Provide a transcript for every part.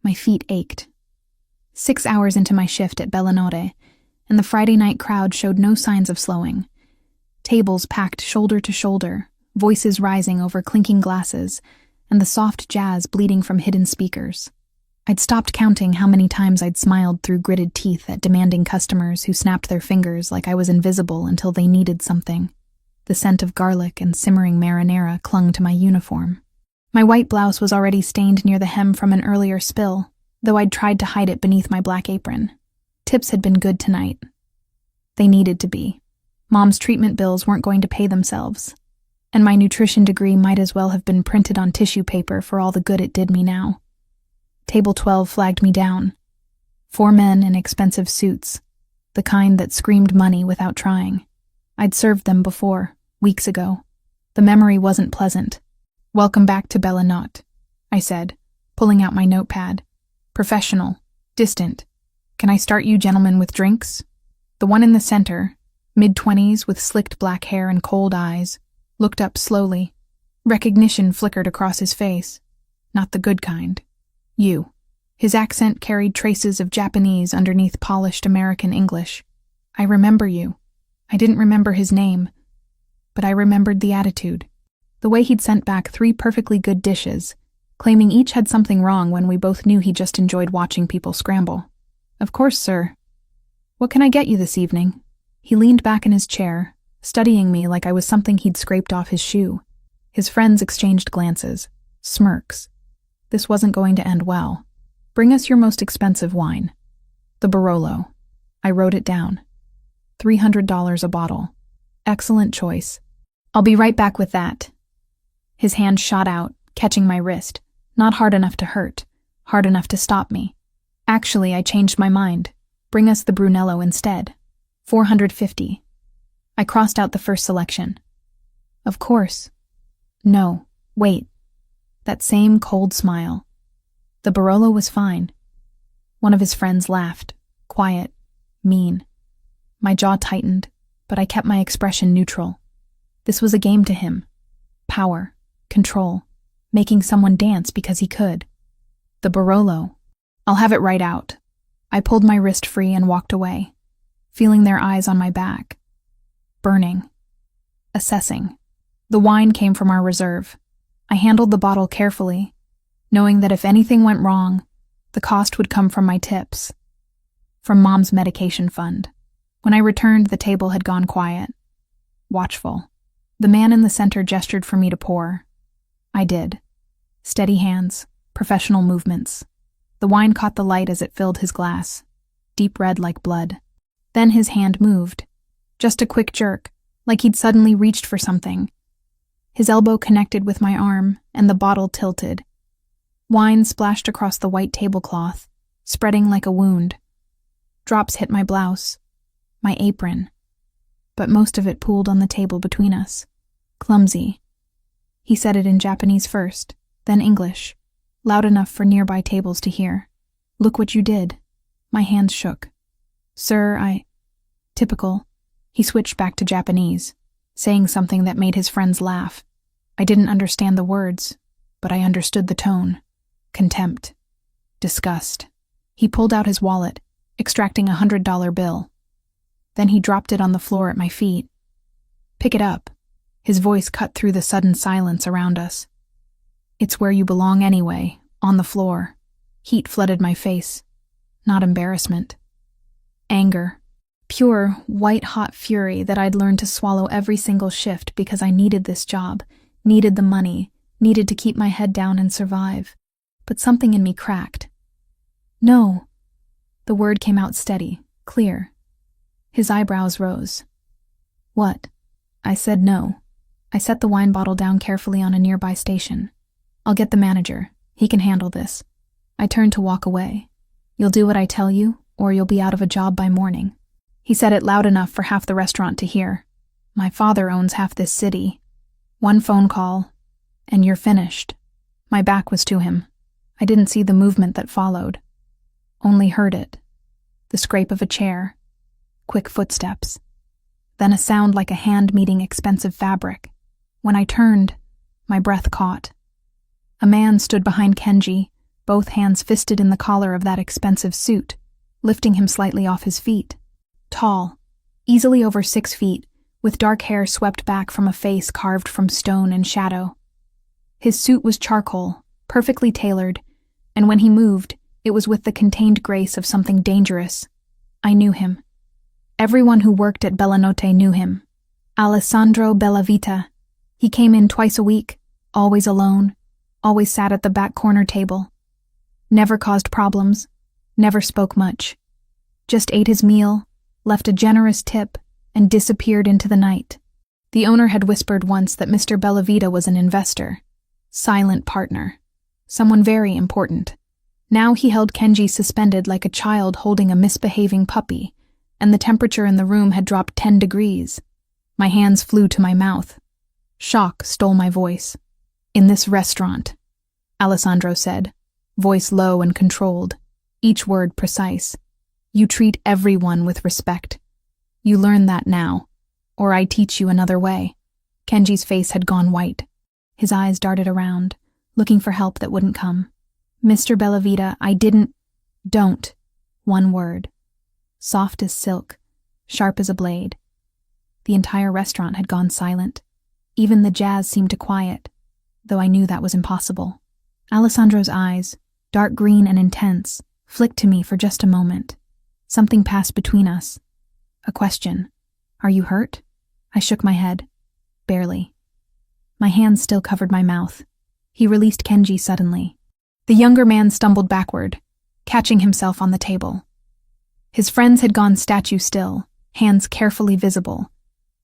My feet ached. 6 hours into my shift at Bellinore, and the Friday night crowd showed no signs of slowing. Tables packed shoulder to shoulder, voices rising over clinking glasses, and the soft jazz bleeding from hidden speakers. I'd stopped counting how many times I'd smiled through gritted teeth at demanding customers who snapped their fingers like I was invisible until they needed something. The scent of garlic and simmering marinara clung to my uniform. My white blouse was already stained near the hem from an earlier spill, though I'd tried to hide it beneath my black apron. Tips had been good tonight. They needed to be. Mom's treatment bills weren't going to pay themselves, and my nutrition degree might as well have been printed on tissue paper for all the good it did me now. Table 12 flagged me down. 4 men in expensive suits, the kind that screamed money without trying. I'd served them before, weeks ago. The memory wasn't pleasant. "Welcome back to Bellinore," I said, pulling out my notepad. Professional, distant. "Can I start you gentlemen with drinks?" The one in the center, mid-20s with slicked black hair and cold eyes, looked up slowly. Recognition flickered across his face. Not the good kind. "You." His accent carried traces of Japanese underneath polished American English. "I remember you." I didn't remember his name, but I remembered the attitude. The way he'd sent back 3 perfectly good dishes, claiming each had something wrong when we both knew he just enjoyed watching people scramble. "Of course, sir. What can I get you this evening?" He leaned back in his chair, studying me like I was something he'd scraped off his shoe. His friends exchanged glances, smirks. This wasn't going to end well. "Bring us your most expensive wine." "The Barolo." I wrote it down. $300 a bottle. Excellent choice. "I'll be right back with that." His hand shot out, catching my wrist. Not hard enough to hurt, hard enough to stop me. "Actually, I changed my mind. Bring us the Brunello instead. $450. I crossed out the first selection. "Of course." "No, wait." That same cold smile. The Barolo was fine. One of his friends laughed, quiet, mean. My jaw tightened, but I kept my expression neutral. This was a game to him. Power, control, making someone dance because he could. The Barolo. "I'll have it right out." I pulled my wrist free and walked away, feeling their eyes on my back. Burning. Assessing. The wine came from our reserve. I handled the bottle carefully, knowing that if anything went wrong, the cost would come from my tips. From Mom's medication fund. When I returned, the table had gone quiet. Watchful. The man in the center gestured for me to pour. I did. Steady hands, professional movements. The wine caught the light as it filled his glass, deep red like blood. Then his hand moved. Just a quick jerk, like he'd suddenly reached for something. His elbow connected with my arm, and the bottle tilted. Wine splashed across the white tablecloth, spreading like a wound. Drops hit my blouse, my apron, but most of it pooled on the table between us. Clumsy. He said it in Japanese first, then English, loud enough for nearby tables to hear. "Look what you did." My hands shook. "Sir, Typical. He switched back to Japanese, saying something that made his friends laugh. I didn't understand the words, but I understood the tone. Contempt. Disgust. He pulled out his wallet, extracting a $100 bill. Then he dropped it on the floor at my feet. "Pick it up." His voice cut through the sudden silence around us. "It's where you belong anyway, on the floor." Heat flooded my face. Not embarrassment. Anger. Pure, white-hot fury that I'd learned to swallow every single shift because I needed this job, needed the money, needed to keep my head down and survive. But something in me cracked. "No." The word came out steady, clear. His eyebrows rose. "What?" I said no. I set the wine bottle down carefully on a nearby station. "I'll get the manager. He can handle this." I turned to walk away. "You'll do what I tell you, or you'll be out of a job by morning." He said it loud enough for half the restaurant to hear. "My father owns half this city. One phone call, and you're finished." My back was to him. I didn't see the movement that followed. Only heard it. The scrape of a chair. Quick footsteps. Then a sound like a hand meeting expensive fabric. When I turned, my breath caught. A man stood behind Kenji, both hands fisted in the collar of that expensive suit, lifting him slightly off his feet. Tall, easily over 6 feet, with dark hair swept back from a face carved from stone and shadow. His suit was charcoal, perfectly tailored, and when he moved, it was with the contained grace of something dangerous. I knew him. Everyone who worked at Bellanotte knew him. Alessandro Bellavita. He came in twice a week, always alone, always sat at the back corner table. Never caused problems, never spoke much. Just ate his meal, left a generous tip, and disappeared into the night. The owner had whispered once that Mr. Bellavita was an investor, silent partner, someone very important. Now he held Kenji suspended like a child holding a misbehaving puppy, and the temperature in the room had dropped 10 degrees. My hands flew to my mouth. Shock stole my voice. "In this restaurant," Alessandro said, voice low and controlled, each word precise. "You treat everyone with respect. You learn that now, or I teach you another way." Kenji's face had gone white. His eyes darted around, looking for help that wouldn't come. "Mr. Bellavita, I didn't—" "Don't." One word. Soft as silk, sharp as a blade. The entire restaurant had gone silent. Even the jazz seemed to quiet, though I knew that was impossible. Alessandro's eyes, dark green and intense, flicked to me for just a moment. Something passed between us. A question. "Are you hurt?" I shook my head. "Barely." My hands still covered my mouth. He released Kenji suddenly. The younger man stumbled backward, catching himself on the table. His friends had gone statue still, hands carefully visible,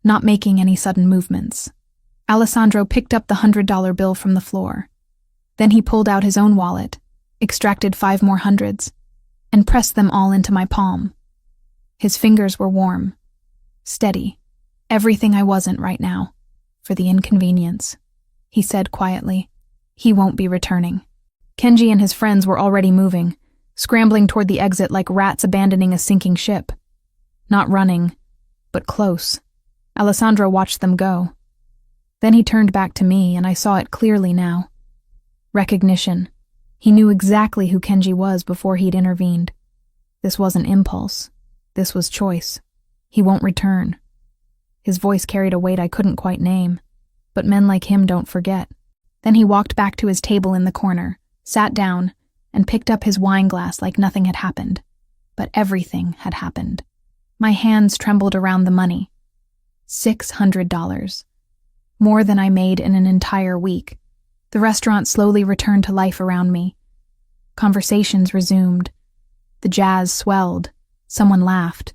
not making any sudden movements. Alessandro picked up the $100 bill from the floor. Then he pulled out his own wallet, extracted 5 more hundreds, and pressed them all into my palm. His fingers were warm, steady, everything I wasn't right now, for the inconvenience. He said quietly, "He won't be returning." Kenji and his friends were already moving, scrambling toward the exit like rats abandoning a sinking ship. Not running, but close. Alessandro watched them go. Then he turned back to me, and I saw it clearly now. Recognition. He knew exactly who Kenji was before he'd intervened. This wasn't impulse. This was choice. He won't return. His voice carried a weight I couldn't quite name, but men like him don't forget. Then he walked back to his table in the corner, sat down, and picked up his wine glass like nothing had happened. But everything had happened. My hands trembled around the money. $600. More than I made in an entire week. The restaurant slowly returned to life around me. Conversations resumed. The jazz swelled. Someone laughed.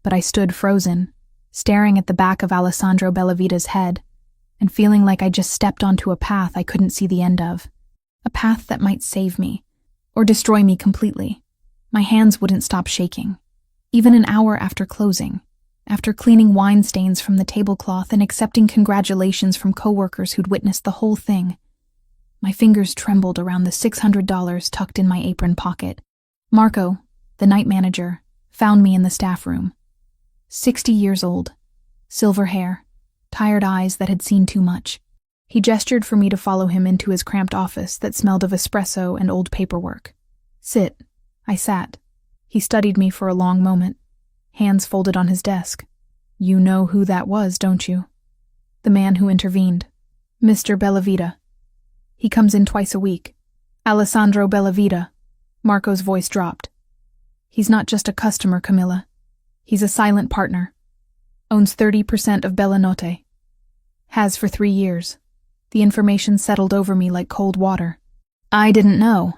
But I stood frozen, staring at the back of Alessandro Bellavita's head, and feeling like I just stepped onto a path I couldn't see the end of. A path that might save me, or destroy me completely. My hands wouldn't stop shaking. Even an hour after closing, after cleaning wine stains from the tablecloth and accepting congratulations from coworkers who'd witnessed the whole thing, my fingers trembled around the $600 tucked in my apron pocket. Marco, the night manager, found me in the staff room. 60 years old, silver hair, tired eyes that had seen too much. He gestured for me to follow him into his cramped office that smelled of espresso and old paperwork. "Sit." I sat. He studied me for a long moment, hands folded on his desk. "You know who that was, don't you?" "The man who intervened. Mr. Bellavita. He comes in twice a week." "Alessandro Bellavita." Marco's voice dropped. "He's not just a customer, Camilla. He's a silent partner. Owns 30% of Bellanotte. Has for 3 years. The information settled over me like cold water. I didn't know.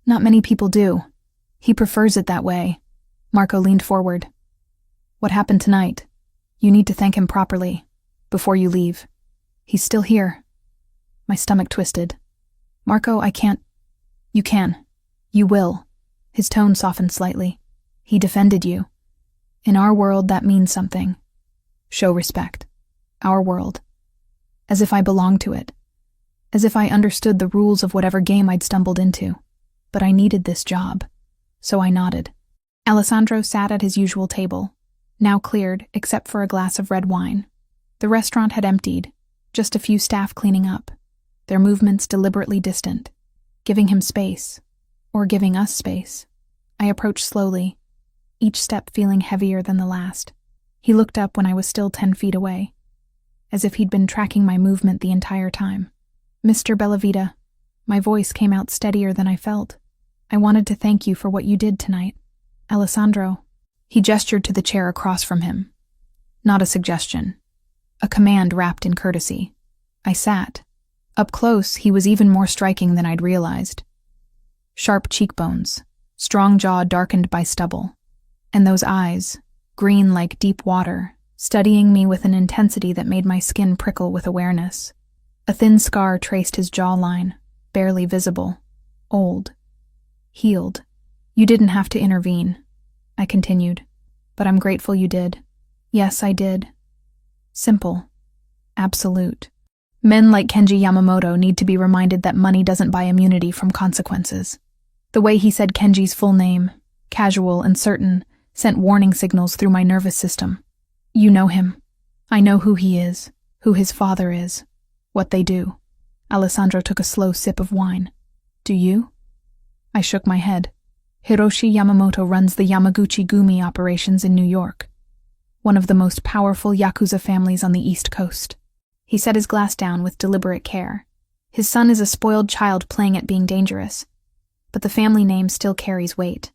Not many people do. He prefers it that way." Marco leaned forward. "What happened tonight? You need to thank him properly, before you leave. He's still here." My stomach twisted. "Marco, I can't." "You can. You will." His tone softened slightly. "He defended you. In our world, that means something. Show respect. Our world. As if I belonged to it. As if I understood the rules of whatever game I'd stumbled into. But I needed this job. So I nodded. Alessandro sat at his usual table, now cleared except for a glass of red wine. The restaurant had emptied, just a few staff cleaning up, their movements deliberately distant, giving him space. or giving us space. I approached slowly, each step feeling heavier than the last. He looked up when I was still 10 feet away, as if he'd been tracking my movement the entire time. "Mr. Bellavita," my voice came out steadier than I felt. "I wanted to thank you for what you did tonight. Alessandro." He gestured to the chair across from him. Not a suggestion. A command wrapped in courtesy. I sat. Up close, he was even more striking than I'd realized. Sharp cheekbones, strong jaw darkened by stubble, and those eyes, green like deep water, studying me with an intensity that made my skin prickle with awareness. A thin scar traced his jawline, barely visible, old, healed. "You didn't have to intervene," I continued, "but I'm grateful you did." "Yes, I did." Simple. Absolute. Men like Kenji Yamamoto need to be reminded that money doesn't buy immunity from consequences. The way he said Kenji's full name, casual and certain, sent warning signals through my nervous system. "You know him. I know who he is, who his father is, what they do." Alessandro took a slow sip of wine. "Do you?" I shook my head. "Hiroshi Yamamoto runs the Yamaguchi Gumi operations in New York, one of the most powerful Yakuza families on the East Coast." He set his glass down with deliberate care. "His son is a spoiled child playing at being dangerous, but the family name still carries weight."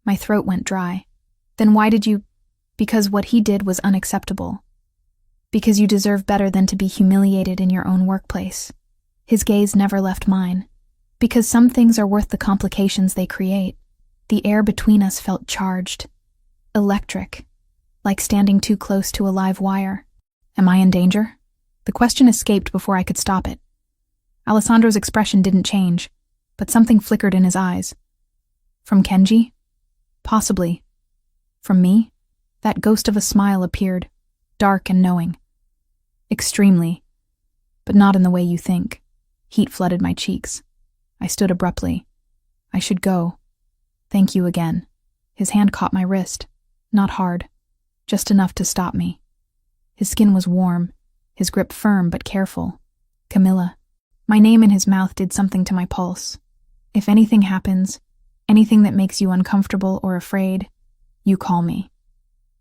My throat went dry. "Then why did you—" "Because what he did was unacceptable. Because you deserve better than to be humiliated in your own workplace." His gaze never left mine. "Because some things are worth the complications they create." The air between us felt charged, electric, like standing too close to a live wire. Am I in danger? The question escaped before I could stop it. Alessandro's expression didn't change, but something flickered in his eyes. From Kenji? Possibly. From me? That ghost of a smile appeared, dark and knowing. Extremely, but not in the way you think. Heat flooded my cheeks. I stood abruptly. "I should go. Thank you again." His hand caught my wrist, not hard, just enough to stop me. His skin was warm, his grip firm but careful. "Camilla." My name in his mouth did something to my pulse. "If anything happens, anything that makes you uncomfortable or afraid, you call me."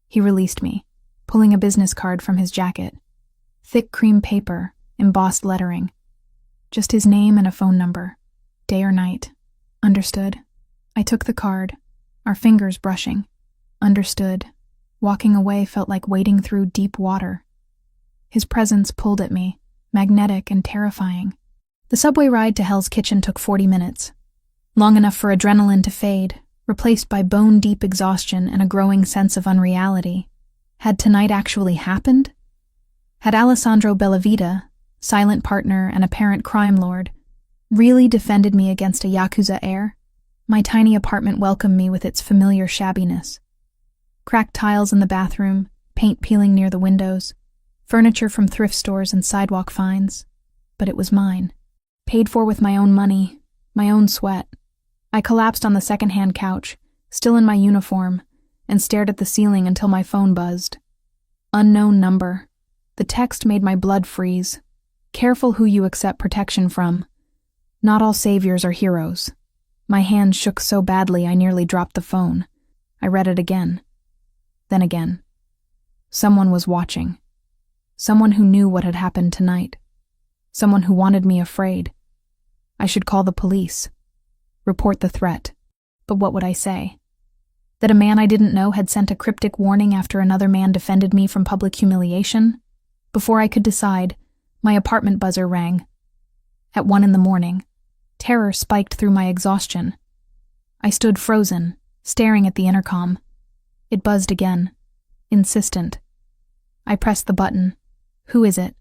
He released me, pulling a business card from his jacket. Thick cream paper, embossed lettering. Just his name and a phone number. Day or night. Understood. I took the card, our fingers brushing. Understood. Walking away felt like wading through deep water. His presence pulled at me, magnetic and terrifying. The subway ride to Hell's Kitchen took 40 minutes. Long enough for adrenaline to fade, replaced by bone-deep exhaustion and a growing sense of unreality. Had tonight actually happened? Had Alessandro Bellavita, silent partner and apparent crime lord, really defended me against a Yakuza heir? My tiny apartment welcomed me with its familiar shabbiness. Cracked tiles in the bathroom, paint peeling near the windows, furniture from thrift stores and sidewalk finds. But it was mine. Paid for with my own money, my own sweat. I collapsed on the second-hand couch, still in my uniform, and stared at the ceiling until my phone buzzed. Unknown number. The text made my blood freeze. "Careful who you accept protection from. Not all saviors are heroes." My hand shook so badly I nearly dropped the phone. I read it again. Then again. Someone was watching. Someone who knew what had happened tonight. Someone who wanted me afraid. I should call the police. Report the threat. But what would I say? That a man I didn't know had sent a cryptic warning after another man defended me from public humiliation? Before I could decide, my apartment buzzer rang. At 1 a.m. Terror spiked through my exhaustion. I stood frozen, staring at the intercom. It buzzed again. Insistent. I pressed the button. Who is it?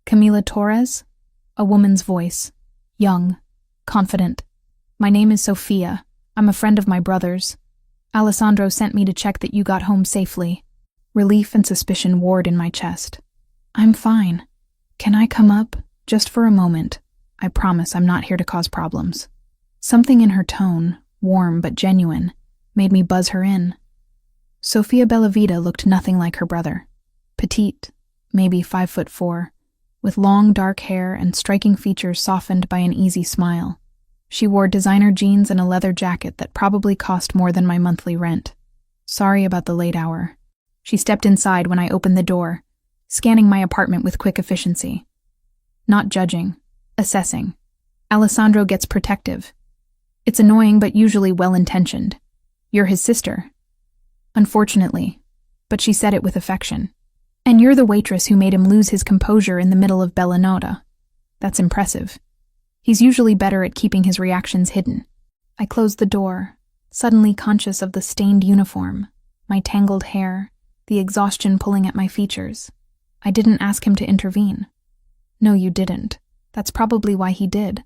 Camila Torres? A woman's voice. Young. Confident. My name is Sophia. I'm a friend of my brother's. Alessandro sent me to check that you got home safely. Relief and suspicion warred in my chest. I'm fine. Can I come up? Just for a moment. I promise I'm not here to cause problems. Something in her tone, warm but genuine, made me buzz her in. Sofia Bellavita looked nothing like her brother. Petite, maybe 5'4", with long dark hair and striking features softened by an easy smile. She wore designer jeans and a leather jacket that probably cost more than my monthly rent. Sorry about the late hour. She stepped inside when I opened the door, scanning my apartment with quick efficiency. Not judging, assessing. Alessandro gets protective. It's annoying but usually well-intentioned. You're his sister. Unfortunately, but she said it with affection. And you're the waitress who made him lose his composure in the middle of Bella Nota. That's impressive. He's usually better at keeping his reactions hidden. I closed the door, suddenly conscious of the stained uniform, my tangled hair, the exhaustion pulling at my features. I didn't ask him to intervene. No, you didn't. That's probably why he did.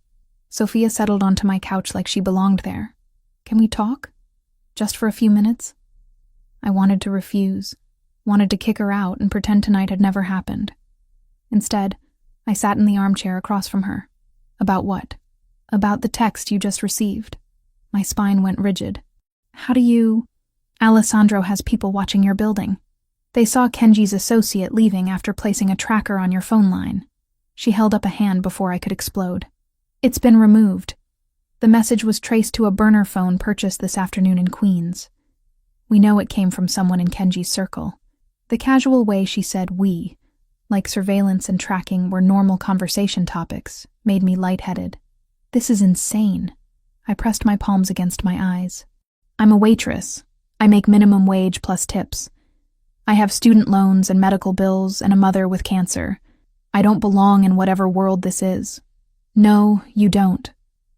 Sophia settled onto my couch like she belonged there. Can we talk? Just for a few minutes? I wanted to refuse, wanted to kick her out and pretend tonight had never happened. Instead, I sat in the armchair across from her. About what? About the text you just received. My spine went rigid. How do you... Alessandro has people watching your building. They saw Kenji's associate leaving after placing a tracker on your phone line. She held up a hand before I could explode. It's been removed. The message was traced to a burner phone purchased this afternoon in Queens. We know it came from someone in Kenji's circle. The casual way she said we, like surveillance and tracking were normal conversation topics, made me lightheaded. This is insane. I pressed my palms against my eyes. I'm a waitress. I make minimum wage plus tips. I have student loans and medical bills and a mother with cancer. I don't belong in whatever world this is. No, you don't.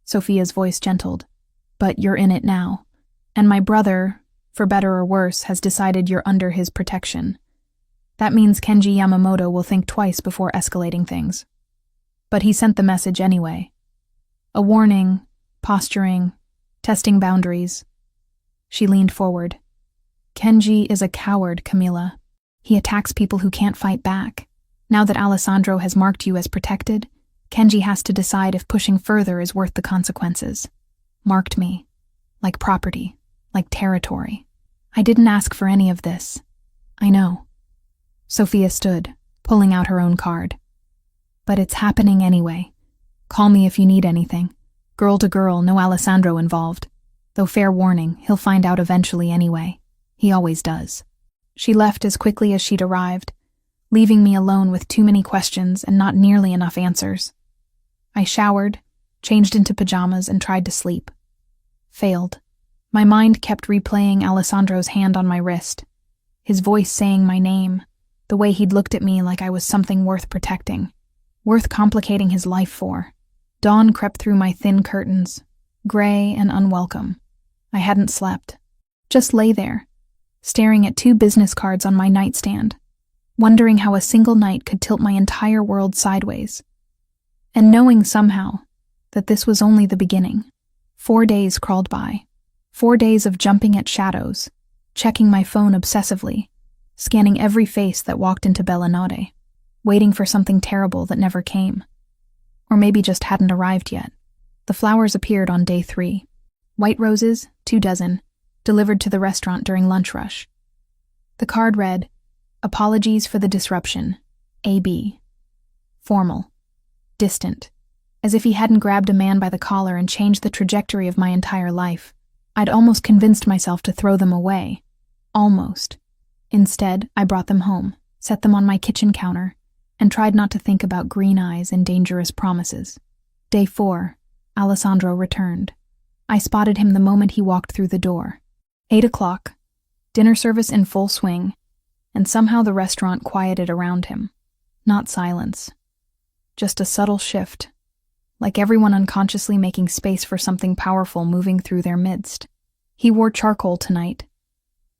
Sophia's voice gentled. But you're in it now. And my brother, for better or worse, has decided you're under his protection. That means Kenji Yamamoto will think twice before escalating things. But he sent the message anyway. A warning, posturing, testing boundaries. She leaned forward. Kenji is a coward, Camila. He attacks people who can't fight back. Now that Alessandro has marked you as protected, Kenji has to decide if pushing further is worth the consequences. Marked me. Like property. Like territory. I didn't ask for any of this. I know. Sophia stood, pulling out her own card. But it's happening anyway. Call me if you need anything. Girl to girl, no Alessandro involved. Though fair warning, he'll find out eventually anyway. He always does. She left as quickly as she'd arrived, leaving me alone with too many questions and not nearly enough answers. I showered, changed into pajamas, and tried to sleep. Failed. My mind kept replaying Alessandro's hand on my wrist, his voice saying my name, the way he'd looked at me like I was something worth protecting, worth complicating his life for. Dawn crept through my thin curtains, gray and unwelcome. I hadn't slept. Just lay there, staring at 2 business cards on my nightstand, wondering how a single night could tilt my entire world sideways. And knowing somehow that this was only the beginning. 4 days crawled by. 4 days of jumping at shadows, checking my phone obsessively, scanning every face that walked into Bella Notte, waiting for something terrible that never came. Or maybe just hadn't arrived yet. The flowers appeared on day 3. White roses, 2 dozen, delivered to the restaurant during lunch rush. The card read, "Apologies for the disruption. A.B." Formal. Distant. As if he hadn't grabbed a man by the collar and changed the trajectory of my entire life. I'd almost convinced myself to throw them away. Almost. Instead, I brought them home, set them on my kitchen counter, and tried not to think about green eyes and dangerous promises. Day 4, Alessandro returned. I spotted him the moment he walked through the door. 8 o'clock, dinner service in full swing, and somehow the restaurant quieted around him. Not silence. Just a subtle shift, like everyone unconsciously making space for something powerful moving through their midst. He wore charcoal tonight,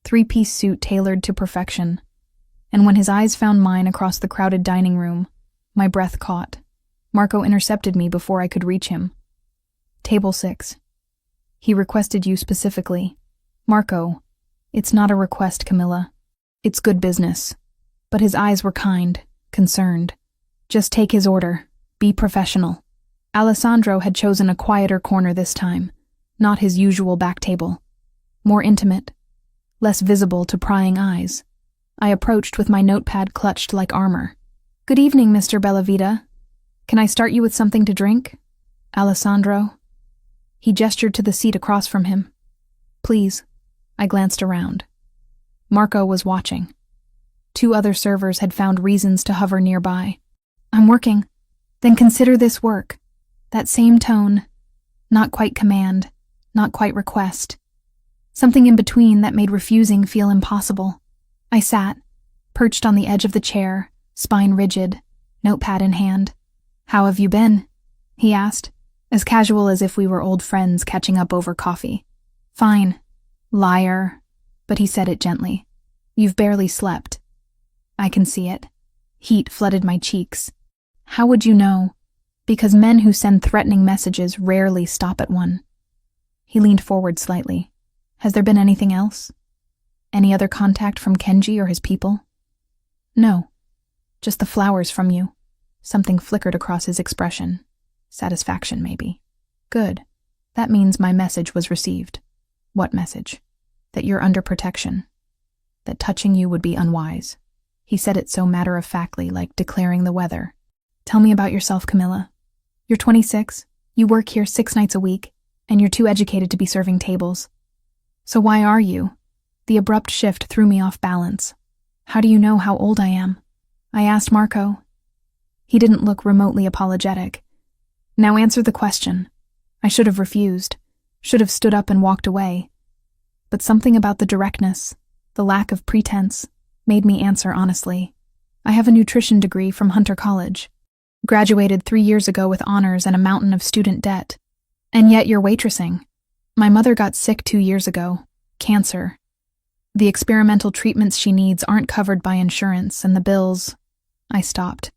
3-piece suit tailored to perfection, and when his eyes found mine across the crowded dining room, my breath caught. Marco intercepted me before I could reach him. Table 6. He requested you specifically. Marco, it's not a request, Camilla. It's good business. But his eyes were kind, concerned. Just take his order. Be professional. Alessandro had chosen a quieter corner this time, not his usual back table. More intimate, less visible to prying eyes. I approached with my notepad clutched like armor. Good evening, Mr. Bellavita. Can I start you with something to drink? Alessandro? He gestured to the seat across from him. Please. I glanced around. Marco was watching. 2 other servers had found reasons to hover nearby. I'm working. Then consider this work. That same tone. Not quite command. Not quite request. Something in between that made refusing feel impossible. I sat, perched on the edge of the chair, spine rigid, notepad in hand. How have you been? He asked, as casual as if we were old friends catching up over coffee. Fine. Liar. But he said it gently. You've barely slept. I can see it. Heat flooded my cheeks. How would you know? Because men who send threatening messages rarely stop at one. He leaned forward slightly. Has there been anything else? Any other contact from Kenji or his people? No. Just the flowers from you. Something flickered across his expression. Satisfaction, maybe. Good. That means my message was received. What message? That you're under protection. That touching you would be unwise. He said it so matter-of-factly, like declaring the weather. Tell me about yourself, Camilla. You're 26, you work here 6 nights a week, and you're too educated to be serving tables. So why are you? The abrupt shift threw me off balance. How do you know how old I am? I asked Marco. He didn't look remotely apologetic. Now answer the question. I should have refused, should have stood up and walked away. But something about the directness, the lack of pretense, made me answer honestly. I have a nutrition degree from Hunter College. Graduated 3 years ago with honors and a mountain of student debt. And yet you're waitressing. My mother got sick 2 years ago. Cancer. The experimental treatments she needs aren't covered by insurance, and the bills... I stopped,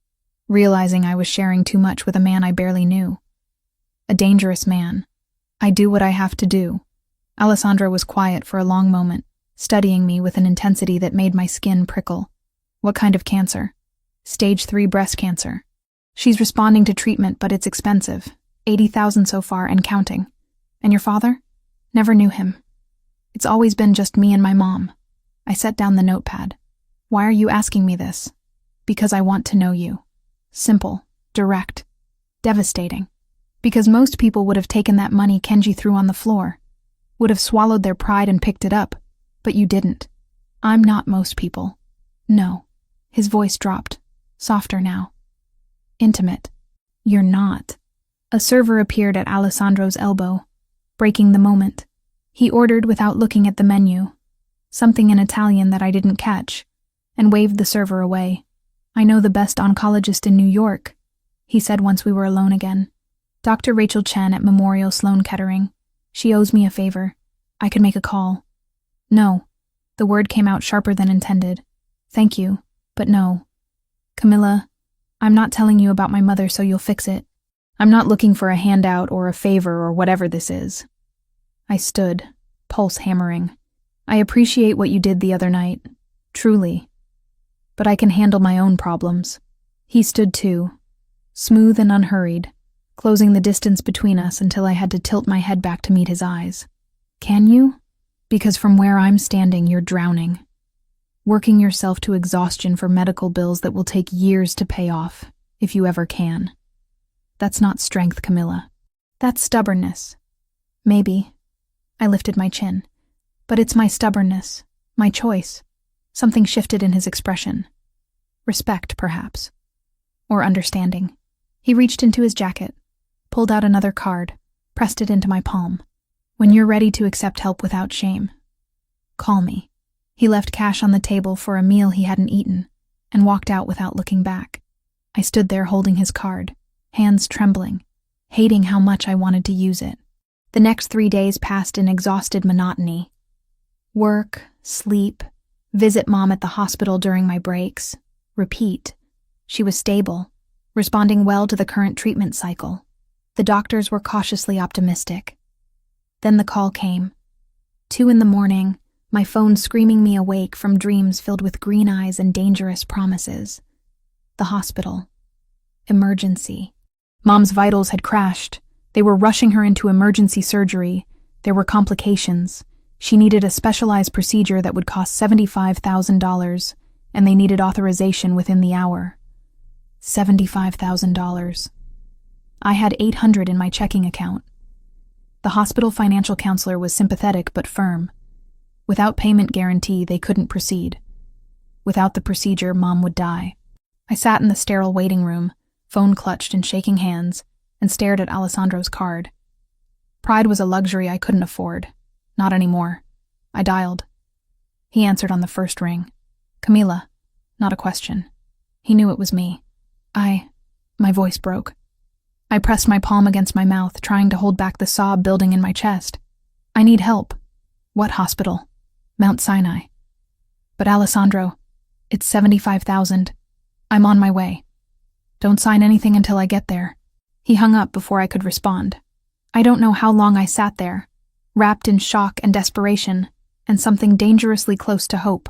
realizing I was sharing too much with a man I barely knew. A dangerous man. I do what I have to do. Alessandra was quiet for a long moment, studying me with an intensity that made my skin prickle. What kind of cancer? Stage 3 breast cancer. She's responding to treatment, but it's expensive. $80,000 so far and counting. And your father? Never knew him. It's always been just me and my mom. I set down the notepad. Why are you asking me this? Because I want to know you. Simple, direct, devastating. Because most people would have taken that money Kenji threw on the floor, would have swallowed their pride and picked it up, but you didn't. I'm not most people. No. His voice dropped, softer now. Intimate. You're not. A server appeared at Alessandro's elbow, breaking the moment. He ordered without looking at the menu, something in Italian that I didn't catch, and waved the server away. I know the best oncologist in New York, he said once we were alone again. Dr. Rachel Chen at Memorial Sloan Kettering. She owes me a favor. I could make a call. No. The word came out sharper than intended. Thank you, but no. Camilla, I'm not telling you about my mother so you'll fix it. I'm not looking for a handout or a favor or whatever this is. I stood, pulse hammering. I appreciate what you did the other night. Truly. But I can handle my own problems. He stood too, smooth and unhurried, closing the distance between us until I had to tilt my head back to meet his eyes. Can you? Because from where I'm standing, you're drowning. Working yourself to exhaustion for medical bills that will take years to pay off, if you ever can. That's not strength, Camilla. That's stubbornness. Maybe. I lifted my chin. But it's my stubbornness, my choice. Something shifted in his expression. Respect, perhaps. Or understanding. He reached into his jacket, pulled out another card, pressed it into my palm. When you're ready to accept help without shame, call me. He left cash on the table for a meal he hadn't eaten, and walked out without looking back. I stood there holding his card, hands trembling, hating how much I wanted to use it. The next 3 days passed in exhausted monotony. Work, sleep, visit mom at the hospital during my breaks, repeat. She was stable, responding well to the current treatment cycle. The doctors were cautiously optimistic. Then the call came. 2 a.m, my phone screaming me awake from dreams filled with green eyes and dangerous promises. The hospital. Emergency. Mom's vitals had crashed. They were rushing her into emergency surgery. There were complications. She needed a specialized procedure that would cost $75,000, and they needed authorization within the hour. $75,000. I had $800 in my checking account. The hospital financial counselor was sympathetic but firm. Without payment guarantee, they couldn't proceed. Without the procedure, Mom would die. I sat in the sterile waiting room, phone clutched and shaking hands, and stared at Alessandro's card. Pride was a luxury I couldn't afford. Not anymore. I dialed. He answered on the first ring. Camila. Not a question. He knew it was me. My voice broke. I pressed my palm against my mouth, trying to hold back the sob building in my chest. I need help. What hospital? Mount Sinai. But Alessandro, it's 75,000. I'm on my way. Don't sign anything until I get there. He hung up before I could respond. I don't know how long I sat there, wrapped in shock and desperation, and something dangerously close to hope.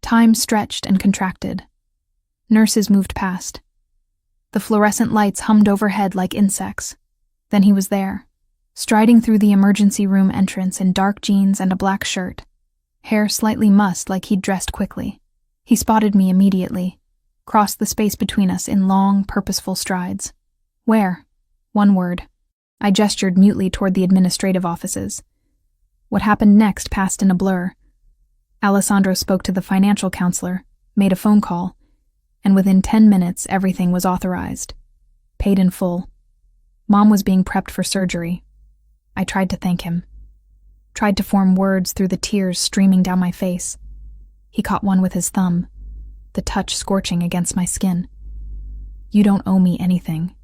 Time stretched and contracted. Nurses moved past. The fluorescent lights hummed overhead like insects. Then he was there, striding through the emergency room entrance in dark jeans and a black shirt, hair slightly mussed like he'd dressed quickly. He spotted me immediately, crossed the space between us in long, purposeful strides. Where? One word. I gestured mutely toward the administrative offices. What happened next passed in a blur. Alessandro spoke to the financial counselor, made a phone call, and within 10 minutes everything was authorized. Paid in full. Mom was being prepped for surgery. I tried to thank him. Tried to form words through the tears streaming down my face. He caught one with his thumb, the touch scorching against my skin. You don't owe me anything,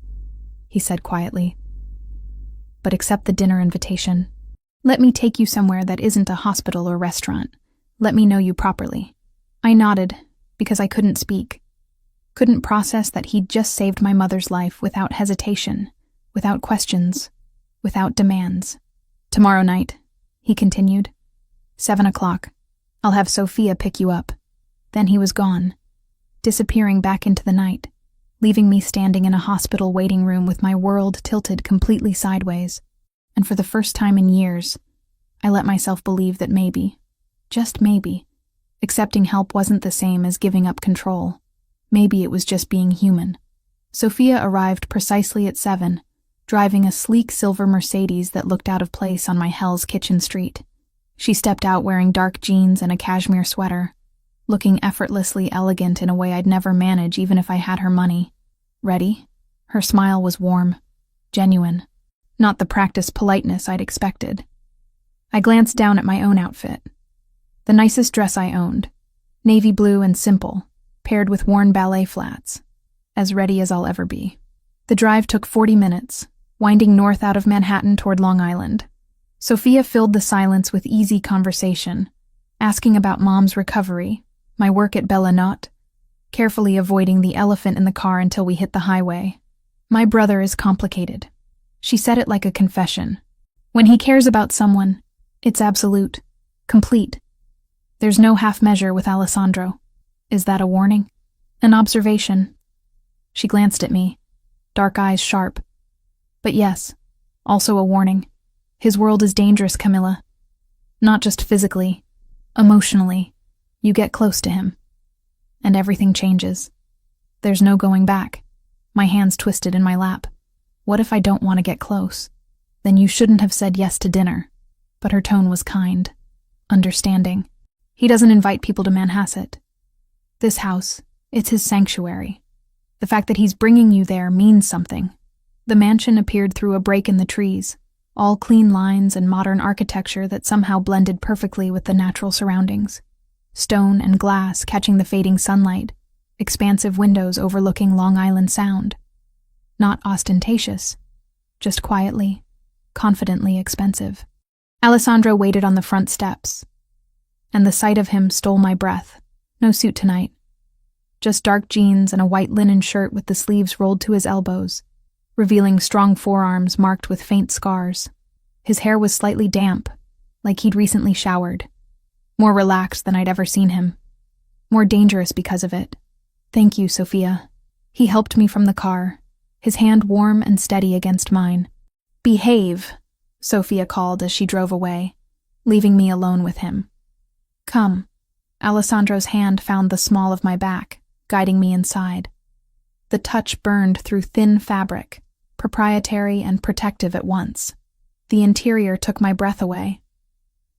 he said quietly. But accept the dinner invitation. Let me take you somewhere that isn't a hospital or restaurant. Let me know you properly. I nodded, because I couldn't speak. Couldn't process that he'd just saved my mother's life without hesitation, without questions, without demands. Tomorrow night, he continued. 7 o'clock. I'll have Sophia pick you up. Then he was gone, disappearing back into the night, leaving me standing in a hospital waiting room with my world tilted completely sideways. And for the first time in years, I let myself believe that maybe, just maybe, accepting help wasn't the same as giving up control. Maybe it was just being human. Sophia arrived precisely at 7, driving a sleek silver Mercedes that looked out of place on my Hell's Kitchen street. She stepped out wearing dark jeans and a cashmere sweater, looking effortlessly elegant in a way I'd never manage even if I had her money. Ready? Her smile was warm, genuine, not the practiced politeness I'd expected. I glanced down at my own outfit. The nicest dress I owned, navy blue and simple, paired with worn ballet flats, as ready as I'll ever be. The drive took 40 minutes, winding north out of Manhattan toward Long Island. Sophia filled the silence with easy conversation, asking about Mom's recovery, my work at Bellinot, carefully avoiding the elephant in the car until we hit the highway. My brother is complicated. She said it like a confession. When he cares about someone, it's absolute, complete. There's no half measure with Alessandro. Is that a warning? An observation? She glanced at me, dark eyes sharp. But yes, also a warning. His world is dangerous, Camilla. Not just physically, emotionally. You get close to him, and everything changes. There's no going back. My hands twisted in my lap. What if I don't want to get close? Then you shouldn't have said yes to dinner. But her tone was kind, understanding. He doesn't invite people to Manhasset. This house, it's his sanctuary. The fact that he's bringing you there means something. The mansion appeared through a break in the trees, all clean lines and modern architecture that somehow blended perfectly with the natural surroundings. Stone and glass catching the fading sunlight, expansive windows overlooking Long Island Sound. Not ostentatious, just quietly, confidently expensive. Alessandro waited on the front steps, and the sight of him stole my breath. No suit tonight. Just dark jeans and a white linen shirt with the sleeves rolled to his elbows, revealing strong forearms marked with faint scars. His hair was slightly damp, like he'd recently showered. More relaxed than I'd ever seen him. More dangerous because of it. Thank you, Sophia. He helped me from the car, his hand warm and steady against mine. Behave, Sophia called as she drove away, leaving me alone with him. Come. Alessandro's hand found the small of my back, guiding me inside. The touch burned through thin fabric, proprietary and protective at once. The interior took my breath away.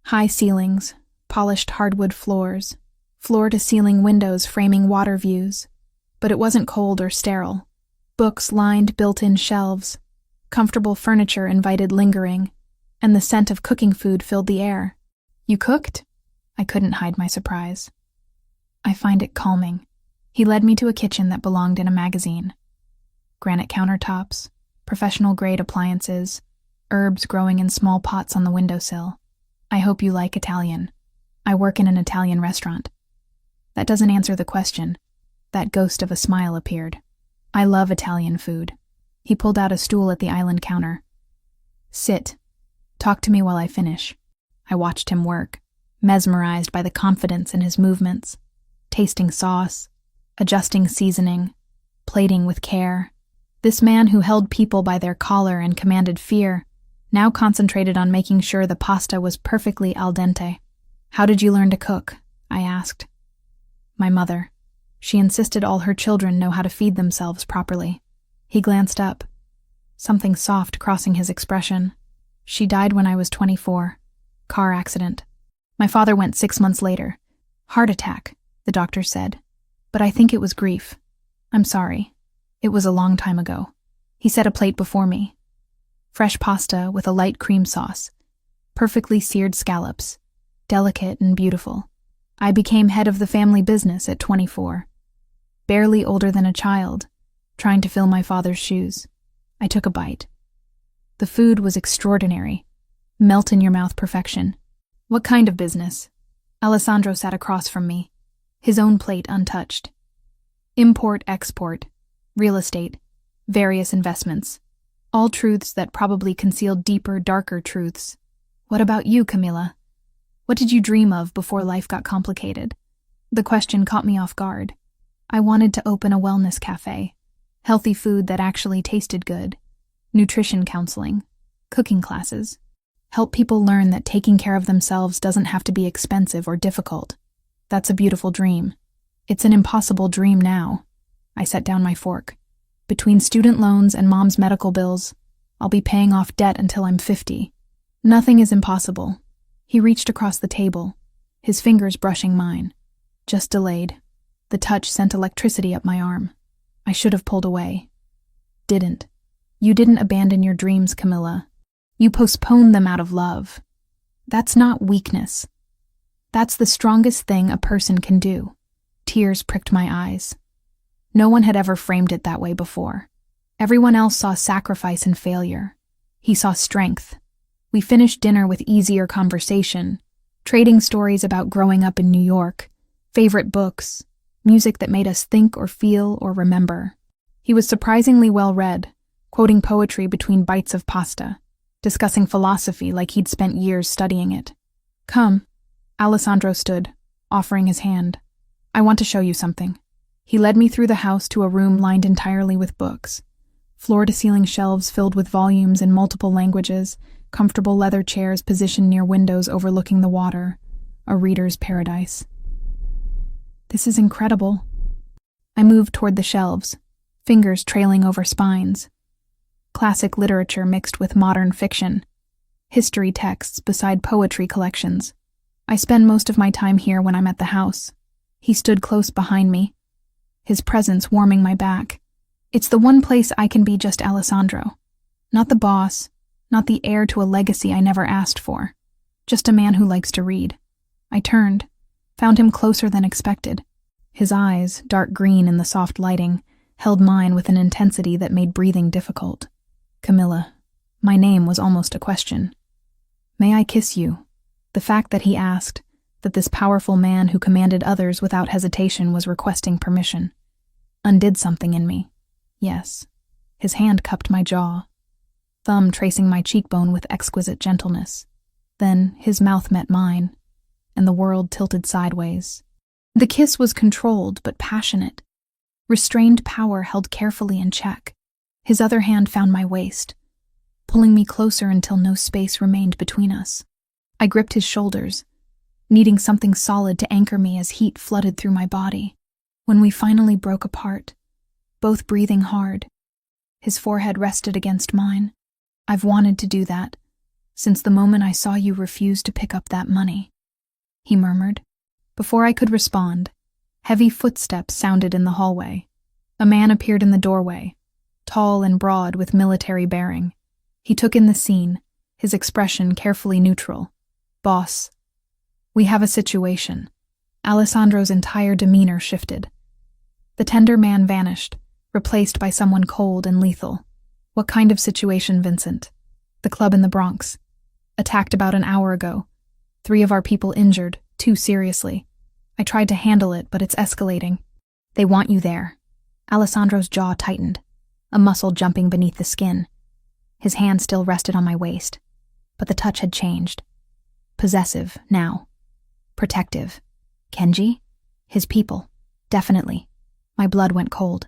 High ceilings, polished hardwood floors, floor-to-ceiling windows framing water views. But it wasn't cold or sterile. Books lined built-in shelves, comfortable furniture invited lingering, and the scent of cooking food filled the air. "You cooked?" I couldn't hide my surprise. "I find it calming." He led me to a kitchen that belonged in a magazine. Granite countertops, professional-grade appliances, herbs growing in small pots on the windowsill. "I hope you like Italian. I work in an Italian restaurant." "That doesn't answer the question." That ghost of a smile appeared. "I love Italian food." He pulled out a stool at the island counter. "Sit. Talk to me while I finish." I watched him work, mesmerized by the confidence in his movements, tasting sauce, adjusting seasoning, plating with care. This man who held people by their collar and commanded fear now concentrated on making sure the pasta was perfectly al dente. "How did you learn to cook?" I asked. "My mother. She insisted all her children know how to feed themselves properly." He glanced up, something soft crossing his expression. "She died when I was 24. Car accident. My father went 6 months later. Heart attack, the doctor said. But I think it was grief. I'm sorry. It was a long time ago." He set a plate before me. Fresh pasta with a light cream sauce, perfectly seared scallops, delicate and beautiful. I became head of the family business at 24, barely older than a child, trying to fill my father's shoes. I took a bite. The food was extraordinary, melt-in-your-mouth perfection. "What kind of business?" Alessandro sat across from me, his own plate untouched. "Import-export, real estate, various investments. All truths that probably concealed deeper, darker truths. What about you, Camilla? What did you dream of before life got complicated?" The question caught me off guard. I wanted to open a wellness cafe, healthy food that actually tasted good, nutrition counseling, cooking classes, help people learn that taking care of themselves doesn't have to be expensive or difficult. That's a beautiful dream. It's an impossible dream now. I set down my fork. Between student loans and Mom's medical bills, I'll be paying off debt until I'm 50. Nothing is impossible. He reached across the table, his fingers brushing mine. Just delayed. The touch sent electricity up my arm. I should have pulled away. Didn't. You didn't abandon your dreams, Camilla. You postponed them out of love. That's not weakness. That's the strongest thing a person can do. Tears pricked my eyes. No one had ever framed it that way before. Everyone else saw sacrifice and failure. He saw strength. We finished dinner with easier conversation, trading stories about growing up in New York, favorite books, music that made us think or feel or remember. He was surprisingly well-read, quoting poetry between bites of pasta, discussing philosophy like he'd spent years studying it. "Come." Alessandro stood, offering his hand. "I want to show you something." He led me through the house to a room lined entirely with books. Floor-to-ceiling shelves filled with volumes in multiple languages, comfortable leather chairs positioned near windows overlooking the water, a reader's paradise. "This is incredible." I moved toward the shelves, fingers trailing over spines. Classic literature mixed with modern fiction, history texts beside poetry collections. I spend most of my time here when I'm at the house. He stood close behind me, his presence warming my back. It's the one place I can be just Alessandro. Not the boss, not the heir to a legacy I never asked for. Just a man who likes to read. I turned, found him closer than expected. His eyes, dark green in the soft lighting, held mine with an intensity that made breathing difficult. "Camilla." My name was almost a question. "May I kiss you?" The fact that he asked, that this powerful man who commanded others without hesitation was requesting permission, undid something in me. Yes. His hand cupped my jaw, thumb tracing my cheekbone with exquisite gentleness. Then his mouth met mine, and the world tilted sideways. The kiss was controlled but passionate. Restrained power held carefully in check. His other hand found my waist, pulling me closer until no space remained between us. I gripped his shoulders, needing something solid to anchor me as heat flooded through my body. When we finally broke apart, both breathing hard, his forehead rested against mine. I've wanted to do that, since the moment I saw you refuse to pick up that money," he murmured. Before I could respond, heavy footsteps sounded in the hallway. A man appeared in the doorway, tall and broad with military bearing. He took in the scene, his expression carefully neutral. "Boss, we have a situation." Alessandro's entire demeanor shifted. The tender man vanished, replaced by someone cold and lethal. "What kind of situation, Vincent?" "The club in the Bronx. Attacked about an hour ago. 3 of our people injured, 2 seriously. I tried to handle it, but it's escalating. They want you there." Alessandro's jaw tightened, a muscle jumping beneath the skin. His hand still rested on my waist, but the touch had changed. Possessive, now. Protective. Kenji? His people. Definitely. My blood went cold.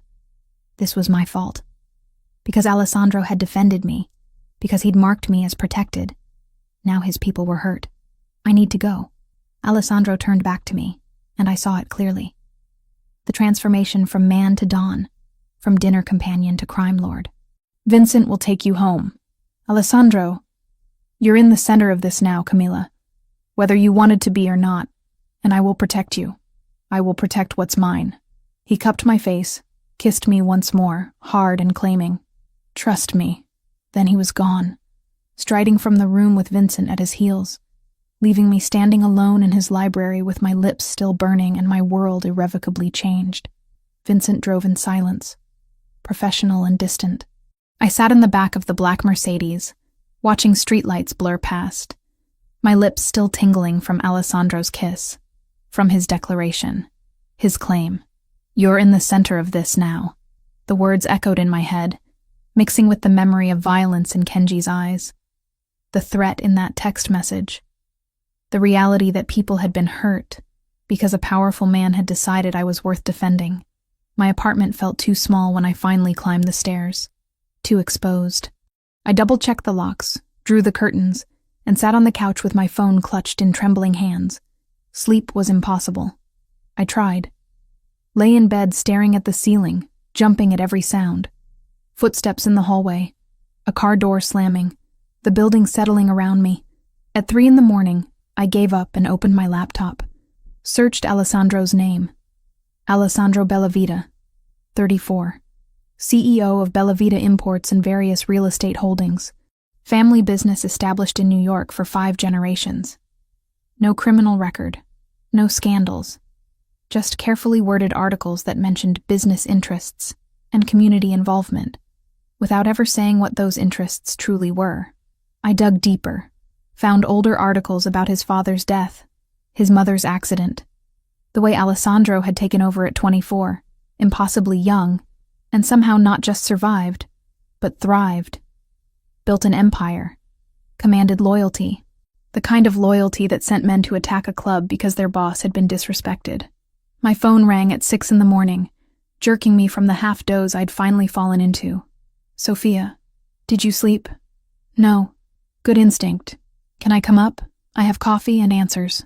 This was my fault. Because Alessandro had defended me, because he'd marked me as protected. Now his people were hurt. "I need to go." Alessandro turned back to me, and I saw it clearly. The transformation from man to Don, from dinner companion to crime lord. "Vincent will take you home. Alessandro, you're in the center of this now, Camila. Whether you wanted to be or not, and I will protect you. I will protect what's mine." He cupped my face, kissed me once more, hard and claiming. "Trust me." Then he was gone, striding from the room with Vincent at his heels, leaving me standing alone in his library with my lips still burning and my world irrevocably changed. Vincent drove in silence, professional and distant. I sat in the back of the black Mercedes, watching streetlights blur past, my lips still tingling from Alessandro's kiss, from his declaration, his claim. "You're in the center of this now." The words echoed in my head, mixing with the memory of violence in Kenji's eyes, the threat in that text message, the reality that people had been hurt because a powerful man had decided I was worth defending. My apartment felt too small when I finally climbed the stairs, too exposed. I double-checked the locks, drew the curtains, and sat on the couch with my phone clutched in trembling hands. Sleep was impossible. I tried. Lay in bed staring at the ceiling, jumping at every sound. Footsteps in the hallway, a car door slamming, the building settling around me. At 3 a.m, I gave up and opened my laptop, searched Alessandro's name. Alessandro Bellavita, 34. CEO of Bellavita Imports and various real estate holdings. Family business established in New York for 5 generations. No criminal record, no scandals. Just carefully worded articles that mentioned business interests and community involvement, without ever saying what those interests truly were. I dug deeper, found older articles about his father's death, his mother's accident, the way Alessandro had taken over at 24, impossibly young, and somehow not just survived, but thrived, built an empire, commanded loyalty, the kind of loyalty that sent men to attack a club because their boss had been disrespected. My phone rang at 6 a.m, jerking me from the half-doze I'd finally fallen into. "Sophia, did you sleep?" "No. Good instinct. Can I come up? I have coffee and answers."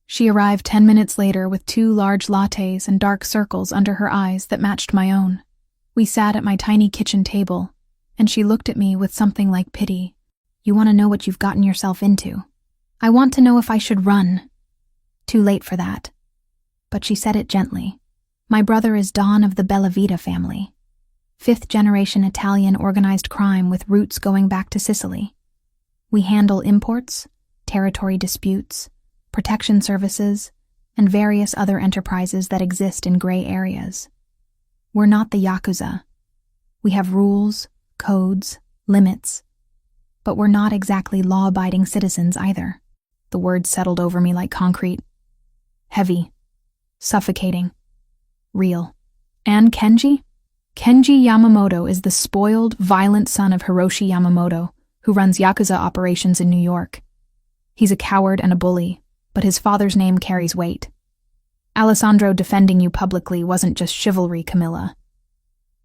She arrived 10 minutes later with 2 large lattes and dark circles under her eyes that matched my own. We sat at my tiny kitchen table, and she looked at me with something like pity. "You want to know what you've gotten yourself into?" "I want to know if I should run." "Too late for that." But she said it gently. "My brother is Don of the Bellavita family. 5th-generation Italian organized crime with roots going back to Sicily. We handle imports, territory disputes, protection services, and various other enterprises that exist in gray areas. We're not the Yakuza. We have rules, codes, limits, but we're not exactly law-abiding citizens either." The words settled over me like concrete. Heavy. Suffocating. Real. "And Kenji?" "Kenji Yamamoto is the spoiled, violent son of Hiroshi Yamamoto, who runs Yakuza operations in New York. He's a coward and a bully, but his father's name carries weight. Alessandro defending you publicly wasn't just chivalry, Camilla.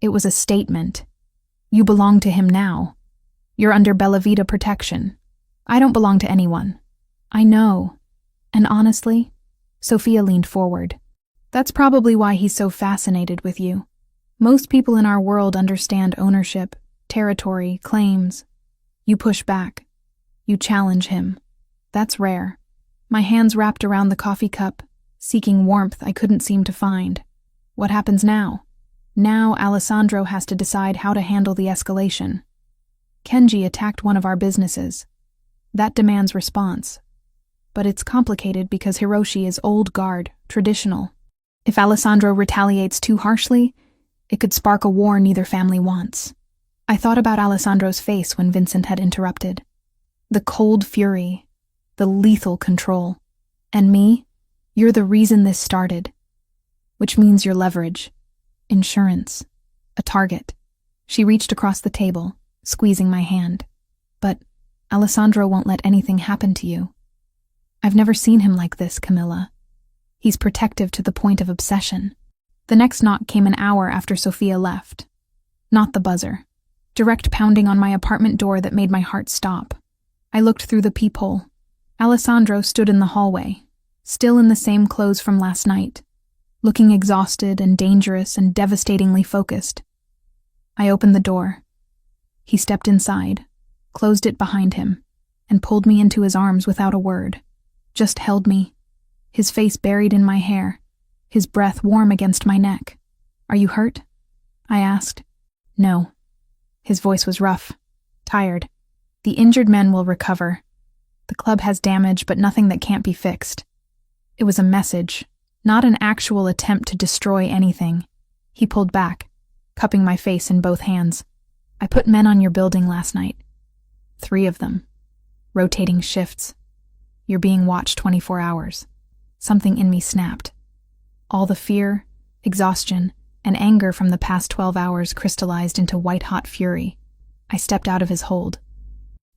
It was a statement. You belong to him now. You're under Bellavita protection. I don't belong to anyone. I know. And honestly," Sophia leaned forward, "that's probably why he's so fascinated with you. Most people in our world understand ownership, territory, claims. You push back. You challenge him. That's rare. My hands wrapped around the coffee cup, seeking warmth I couldn't seem to find. What happens now? Now Alessandro has to decide how to handle the escalation. Kenji attacked one of our businesses. That demands response. But it's complicated because Hiroshi is old guard, traditional. If Alessandro retaliates too harshly, it could spark a war neither family wants. I thought about Alessandro's face when Vincent had interrupted. The cold fury, the lethal control. And me, you're the reason this started. Which means your leverage, insurance, a target. She reached across the table, squeezing my hand. But Alessandro won't let anything happen to you. I've never seen him like this, Camilla. He's protective to the point of obsession. The next knock came an hour after Sophia left. Not the buzzer. Direct pounding on my apartment door that made my heart stop. I looked through the peephole. Alessandro stood in the hallway, still in the same clothes from last night, looking exhausted and dangerous and devastatingly focused. I opened the door. He stepped inside, closed it behind him, and pulled me into his arms without a word. Just held me, his face buried in my hair, his breath warm against my neck. Are you hurt? I asked. No. His voice was rough, tired. The injured men will recover. The club has damage, but nothing that can't be fixed. It was a message, not an actual attempt to destroy anything. He pulled back, cupping my face in both hands. I put men on your building last night. 3 of them. Rotating shifts. You're being watched 24 hours. Something in me snapped. All the fear, exhaustion, and anger from the past 12 hours crystallized into white-hot fury. I stepped out of his hold.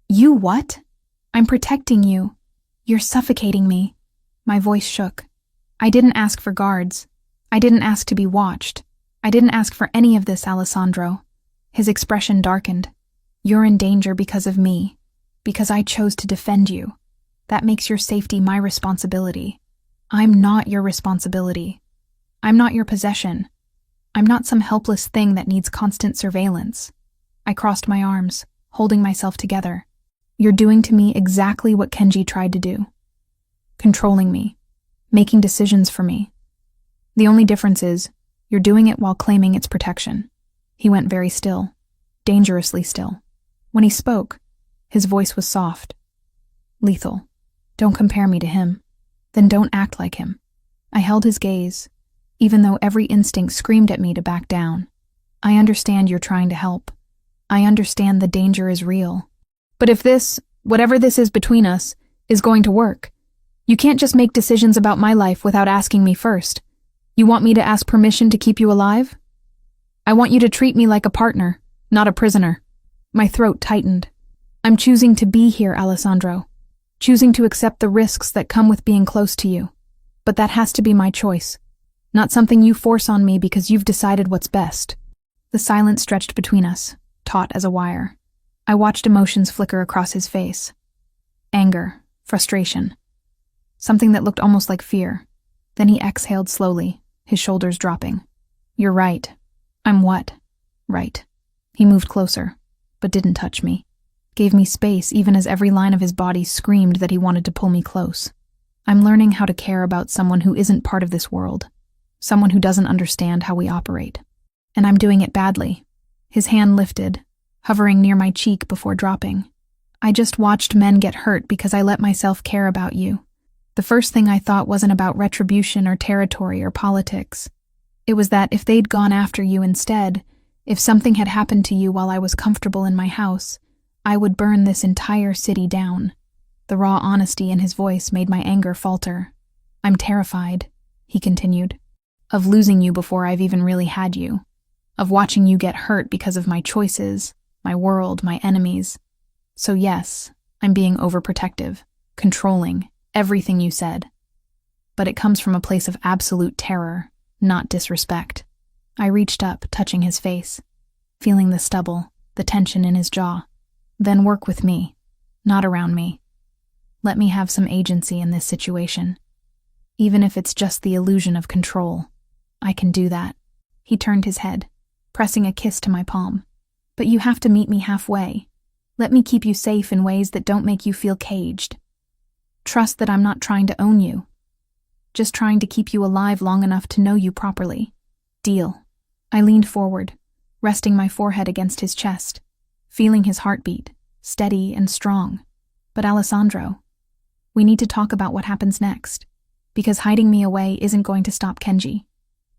You what? I'm protecting you. You're suffocating me. My voice shook. I didn't ask for guards. I didn't ask to be watched. I didn't ask for any of this, Alessandro. His expression darkened. You're in danger because of me. Because I chose to defend you. That makes your safety my responsibility. I'm not your responsibility. I'm not your possession. I'm not some helpless thing that needs constant surveillance. I crossed my arms, holding myself together. You're doing to me exactly what Kenji tried to do. Controlling me. Making decisions for me. The only difference is, you're doing it while claiming its protection. He went very still. Dangerously still. When he spoke, his voice was soft. Lethal. Don't compare me to him. Then don't act like him. I held his gaze, even though every instinct screamed at me to back down. I understand you're trying to help. I understand the danger is real. But if this, whatever this is between us, is going to work, you can't just make decisions about my life without asking me first. You want me to ask permission to keep you alive? I want you to treat me like a partner, not a prisoner. My throat tightened. I'm choosing to be here, Alessandro. Choosing to accept the risks that come with being close to you. But that has to be my choice. Not something you force on me because you've decided what's best. The silence stretched between us, taut as a wire. I watched emotions flicker across his face. Anger, frustration. Something that looked almost like fear. Then he exhaled slowly, his shoulders dropping. You're right. I'm what? Right. He moved closer, but didn't touch me. Gave me space even as every line of his body screamed that he wanted to pull me close. I'm learning how to care about someone who isn't part of this world. Someone who doesn't understand how we operate. And I'm doing it badly. His hand lifted, hovering near my cheek before dropping. I just watched men get hurt because I let myself care about you. The first thing I thought wasn't about retribution or territory or politics. It was that if they'd gone after you instead, if something had happened to you while I was comfortable in my house, I would burn this entire city down. The raw honesty in his voice made my anger falter. I'm terrified, he continued, of losing you before I've even really had you, of watching you get hurt because of my choices, my world, my enemies. So yes, I'm being overprotective, controlling, everything you said. But it comes from a place of absolute terror, not disrespect. I reached up, touching his face, feeling the stubble, the tension in his jaw. Then work with me, not around me. Let me have some agency in this situation. Even if it's just the illusion of control, I can do that. He turned his head, pressing a kiss to my palm. But you have to meet me halfway. Let me keep you safe in ways that don't make you feel caged. Trust that I'm not trying to own you. Just trying to keep you alive long enough to know you properly. Deal." I leaned forward, resting my forehead against his chest, feeling his heartbeat, steady and strong. "But Alessandro, we need to talk about what happens next, because hiding me away isn't going to stop Kenji.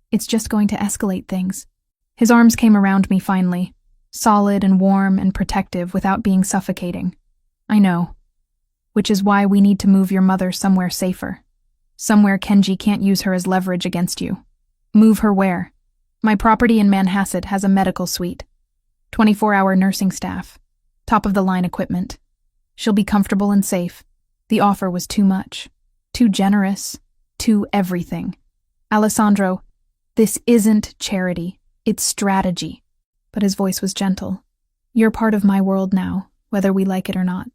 It's just going to escalate things." His arms came around me finally, solid and warm and protective without being suffocating. "I know. Which is why we need to move your mother somewhere safer. Somewhere Kenji can't use her as leverage against you." "Move her where?" "My property in Manhasset has a medical suite. 24-hour nursing staff. Top-of-the-line equipment. She'll be comfortable and safe." The offer was too much. Too generous. Too everything. "Alessandro, this isn't charity. It's strategy." But his voice was gentle. "You're part of my world now, whether we like it or not.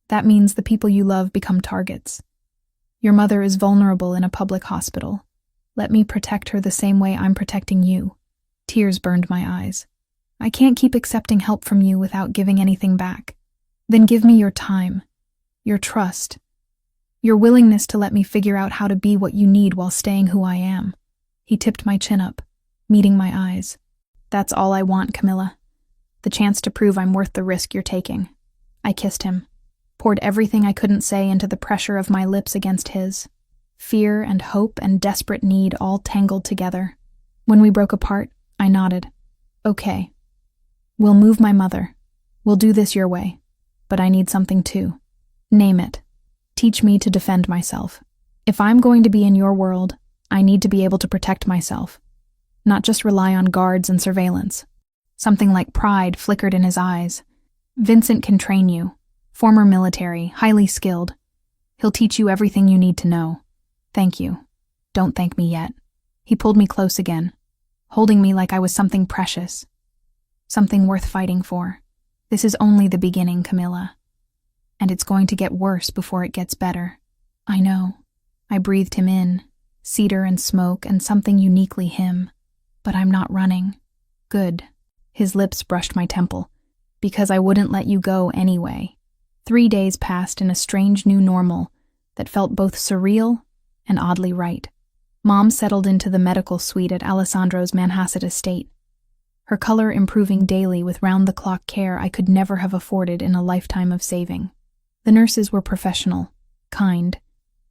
That means the people you love become targets. Your mother is vulnerable in a public hospital. Let me protect her the same way I'm protecting you." Tears burned my eyes. "I can't keep accepting help from you without giving anything back. Then give me your time, your trust, your willingness to let me figure out how to be what you need while staying who I am." He tipped my chin up, meeting my eyes. "That's all I want, Camilla. The chance to prove I'm worth the risk you're taking." I kissed him, poured everything I couldn't say into the pressure of my lips against his. Fear and hope and desperate need all tangled together. When we broke apart, I nodded. "Okay. We'll move my mother. We'll do this your way. But I need something too. Name it. Teach me to defend myself. If I'm going to be in your world, I need to be able to protect myself. Not just rely on guards and surveillance." Something like pride flickered in his eyes. "Vincent can train you. Former military, highly skilled. He'll teach you everything you need to know. Thank you. Don't thank me yet." He pulled me close again, holding me like I was something precious. Something worth fighting for. "This is only the beginning, Camilla. And it's going to get worse before it gets better." "I know." I breathed him in, cedar and smoke and something uniquely him. "But I'm not running." "Good." His lips brushed my temple. "Because I wouldn't let you go anyway." 3 days passed in a strange new normal that felt both surreal and oddly right. Mom settled into the medical suite at Alessandro's Manhasset estate, her color improving daily with round-the-clock care I could never have afforded in a lifetime of saving. The nurses were professional, kind,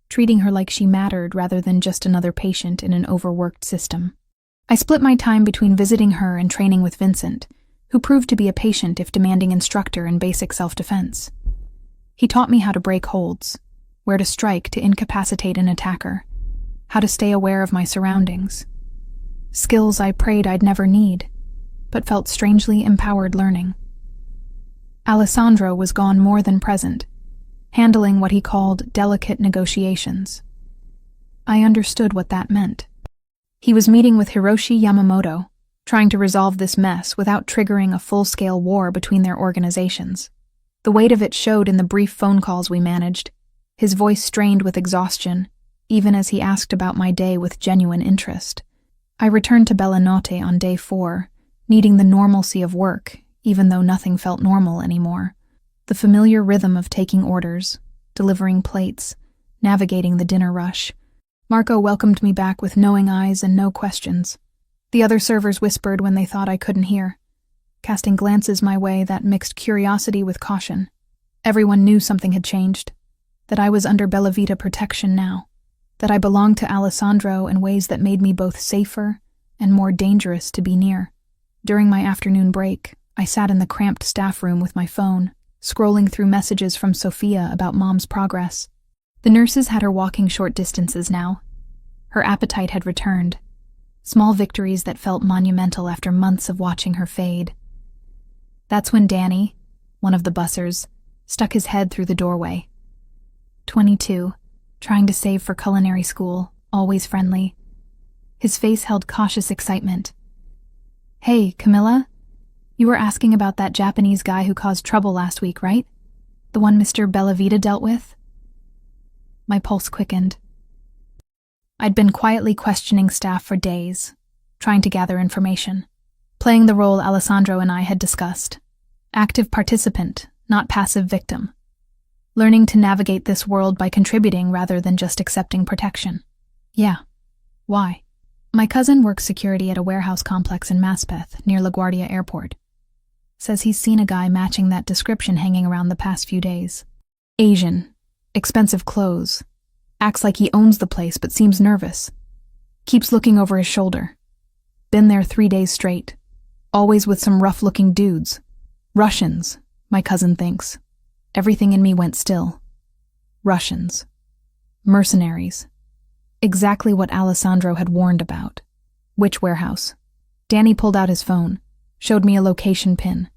treating her like she mattered rather than just another patient in an overworked system. I split my time between visiting her and training with Vincent, who proved to be a patient if demanding instructor in basic self-defense. He taught me how to break holds, where to strike to incapacitate an attacker, how to stay aware of my surroundings. Skills I prayed I'd never need, but felt strangely empowered learning. Alessandro was gone more than present, handling what he called delicate negotiations. I understood what that meant. He was meeting with Hiroshi Yamamoto, trying to resolve this mess without triggering a full-scale war between their organizations. The weight of it showed in the brief phone calls we managed, his voice strained with exhaustion, even as he asked about my day with genuine interest. I returned to Bellanotte on day 4, needing the normalcy of work, even though nothing felt normal anymore. The familiar rhythm of taking orders, delivering plates, navigating the dinner rush. Marco welcomed me back with knowing eyes and no questions. The other servers whispered when they thought I couldn't hear, casting glances my way that mixed curiosity with caution. Everyone knew something had changed, that I was under Bellavita protection now, that I belonged to Alessandro in ways that made me both safer and more dangerous to be near. During my afternoon break, I sat in the cramped staff room with my phone, scrolling through messages from Sophia about Mom's progress. The nurses had her walking short distances now. Her appetite had returned, small victories that felt monumental after months of watching her fade. That's when Danny, one of the bussers, stuck his head through the doorway. 22, trying to save for culinary school, always friendly. His face held cautious excitement. "Hey, Camilla? You were asking about that Japanese guy who caused trouble last week, right? The one Mr. Bellavita dealt with?" My pulse quickened. I'd been quietly questioning staff for days, trying to gather information, playing the role Alessandro and I had discussed. Active participant, not passive victim. Learning to navigate this world by contributing rather than just accepting protection. Yeah. Why? My cousin works security at a warehouse complex in Maspeth, near LaGuardia Airport. Says he's seen a guy matching that description hanging around the past few days. Asian, expensive clothes, acts like he owns the place but seems nervous. Keeps looking over his shoulder. Been there 3 days straight. Always with some rough-looking dudes. Russians, my cousin thinks. Everything in me went still. Russians. Mercenaries. Exactly what Alessandro had warned about. Which warehouse? Danny pulled out his phone, showed me a location pin.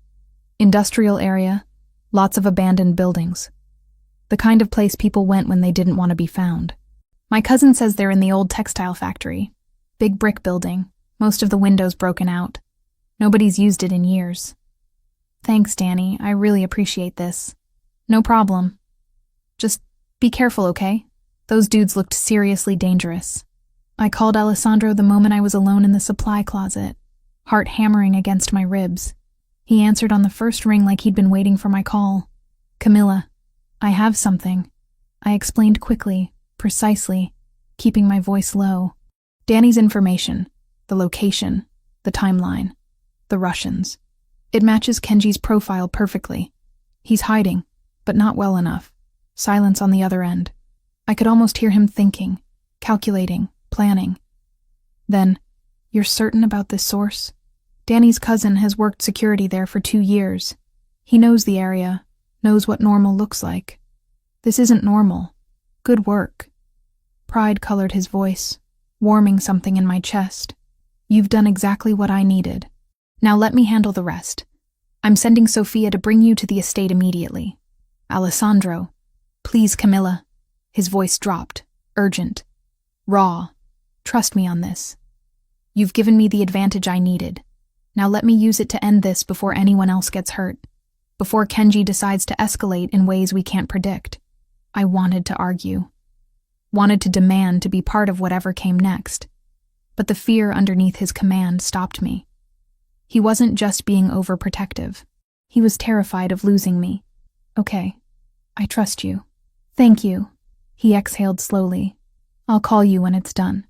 Industrial area, lots of abandoned buildings. The kind of place people went when they didn't want to be found. My cousin says they're in the old textile factory. Big brick building, most of the windows broken out. Nobody's used it in years. Thanks, Danny, I really appreciate this. No problem. Just be careful, okay? Those dudes looked seriously dangerous. I called Alessandro the moment I was alone in the supply closet, heart hammering against my ribs. He answered on the first ring like he'd been waiting for my call. Camilla, I have something. I explained quickly, precisely, keeping my voice low. Danny's information, the location, the timeline, the Russians. It matches Kenji's profile perfectly. He's hiding, but not well enough. Silence on the other end. I could almost hear him thinking, calculating, planning. Then, you're certain about this source? Danny's cousin has worked security there for 2 years. He knows the area, knows what normal looks like. This isn't normal. Good work. Pride colored his voice, warming something in my chest. You've done exactly what I needed. Now let me handle the rest. I'm sending Sophia to bring you to the estate immediately. Alessandro. Please, Camilla. His voice dropped, urgent. Raw. Trust me on this. You've given me the advantage I needed. Now let me use it to end this before anyone else gets hurt. Before Kenji decides to escalate in ways we can't predict. I wanted to argue. Wanted to demand to be part of whatever came next. But the fear underneath his command stopped me. He wasn't just being overprotective. He was terrified of losing me. Okay. I trust you. Thank you. He exhaled slowly. I'll call you when it's done.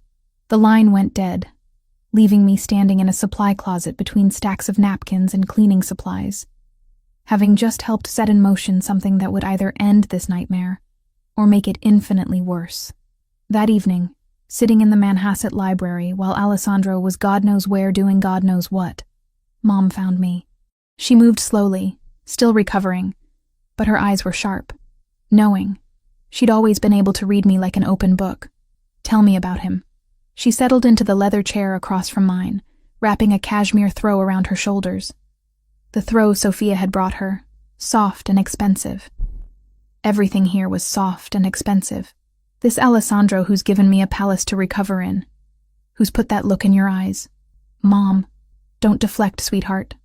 The line went dead, leaving me standing in a supply closet between stacks of napkins and cleaning supplies, having just helped set in motion something that would either end this nightmare or make it infinitely worse. That evening, sitting in the Manhasset library while Alessandro was God knows where doing God knows what, Mom found me. She moved slowly, still recovering, but her eyes were sharp, knowing. She'd always been able to read me like an open book. Tell me about him. She settled into the leather chair across from mine, wrapping a cashmere throw around her shoulders. The throw Sophia had brought her, soft and expensive. Everything here was soft and expensive. This Alessandro who's given me a palace to recover in, who's put that look in your eyes. Mom, don't deflect, sweetheart.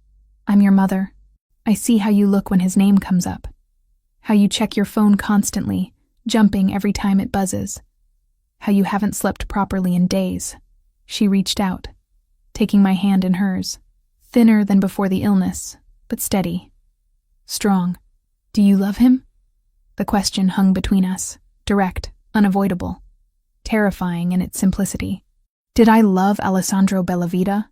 I'm your mother. I see how you look when his name comes up. How you check your phone constantly, jumping every time it buzzes. How you haven't slept properly in days. She reached out, taking my hand in hers. Thinner than before the illness, but steady. Strong. Do you love him? The question hung between us, direct, unavoidable, terrifying in its simplicity. Did I love Alessandro Bellavita?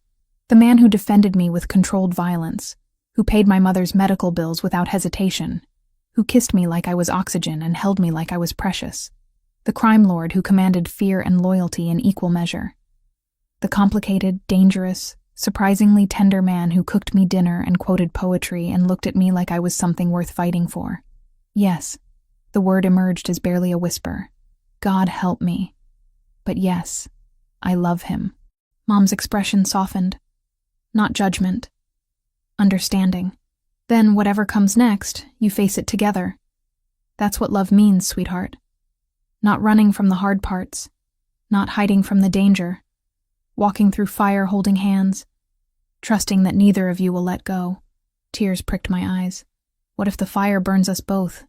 The man who defended me with controlled violence, who paid my mother's medical bills without hesitation, who kissed me like I was oxygen and held me like I was precious. The crime lord who commanded fear and loyalty in equal measure. The complicated, dangerous, surprisingly tender man who cooked me dinner and quoted poetry and looked at me like I was something worth fighting for. Yes, the word emerged as barely a whisper. God help me. But yes, I love him. Mom's expression softened. Not judgment. Understanding. Then whatever comes next, you face it together. That's what love means, sweetheart. Not running from the hard parts. Not hiding from the danger. Walking through fire holding hands. Trusting that neither of you will let go. Tears pricked my eyes. What if the fire burns us both?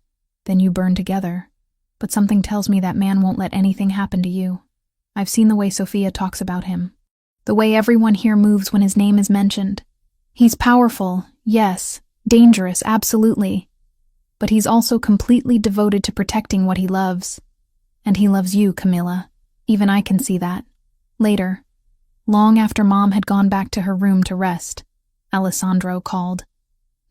Then you burn together. But something tells me that man won't let anything happen to you. I've seen the way Sophia talks about him. The way everyone here moves when his name is mentioned. He's powerful, yes. Dangerous, absolutely. But he's also completely devoted to protecting what he loves. And he loves you, Camilla. Even I can see that. Later, long after Mom had gone back to her room to rest, Alessandro called.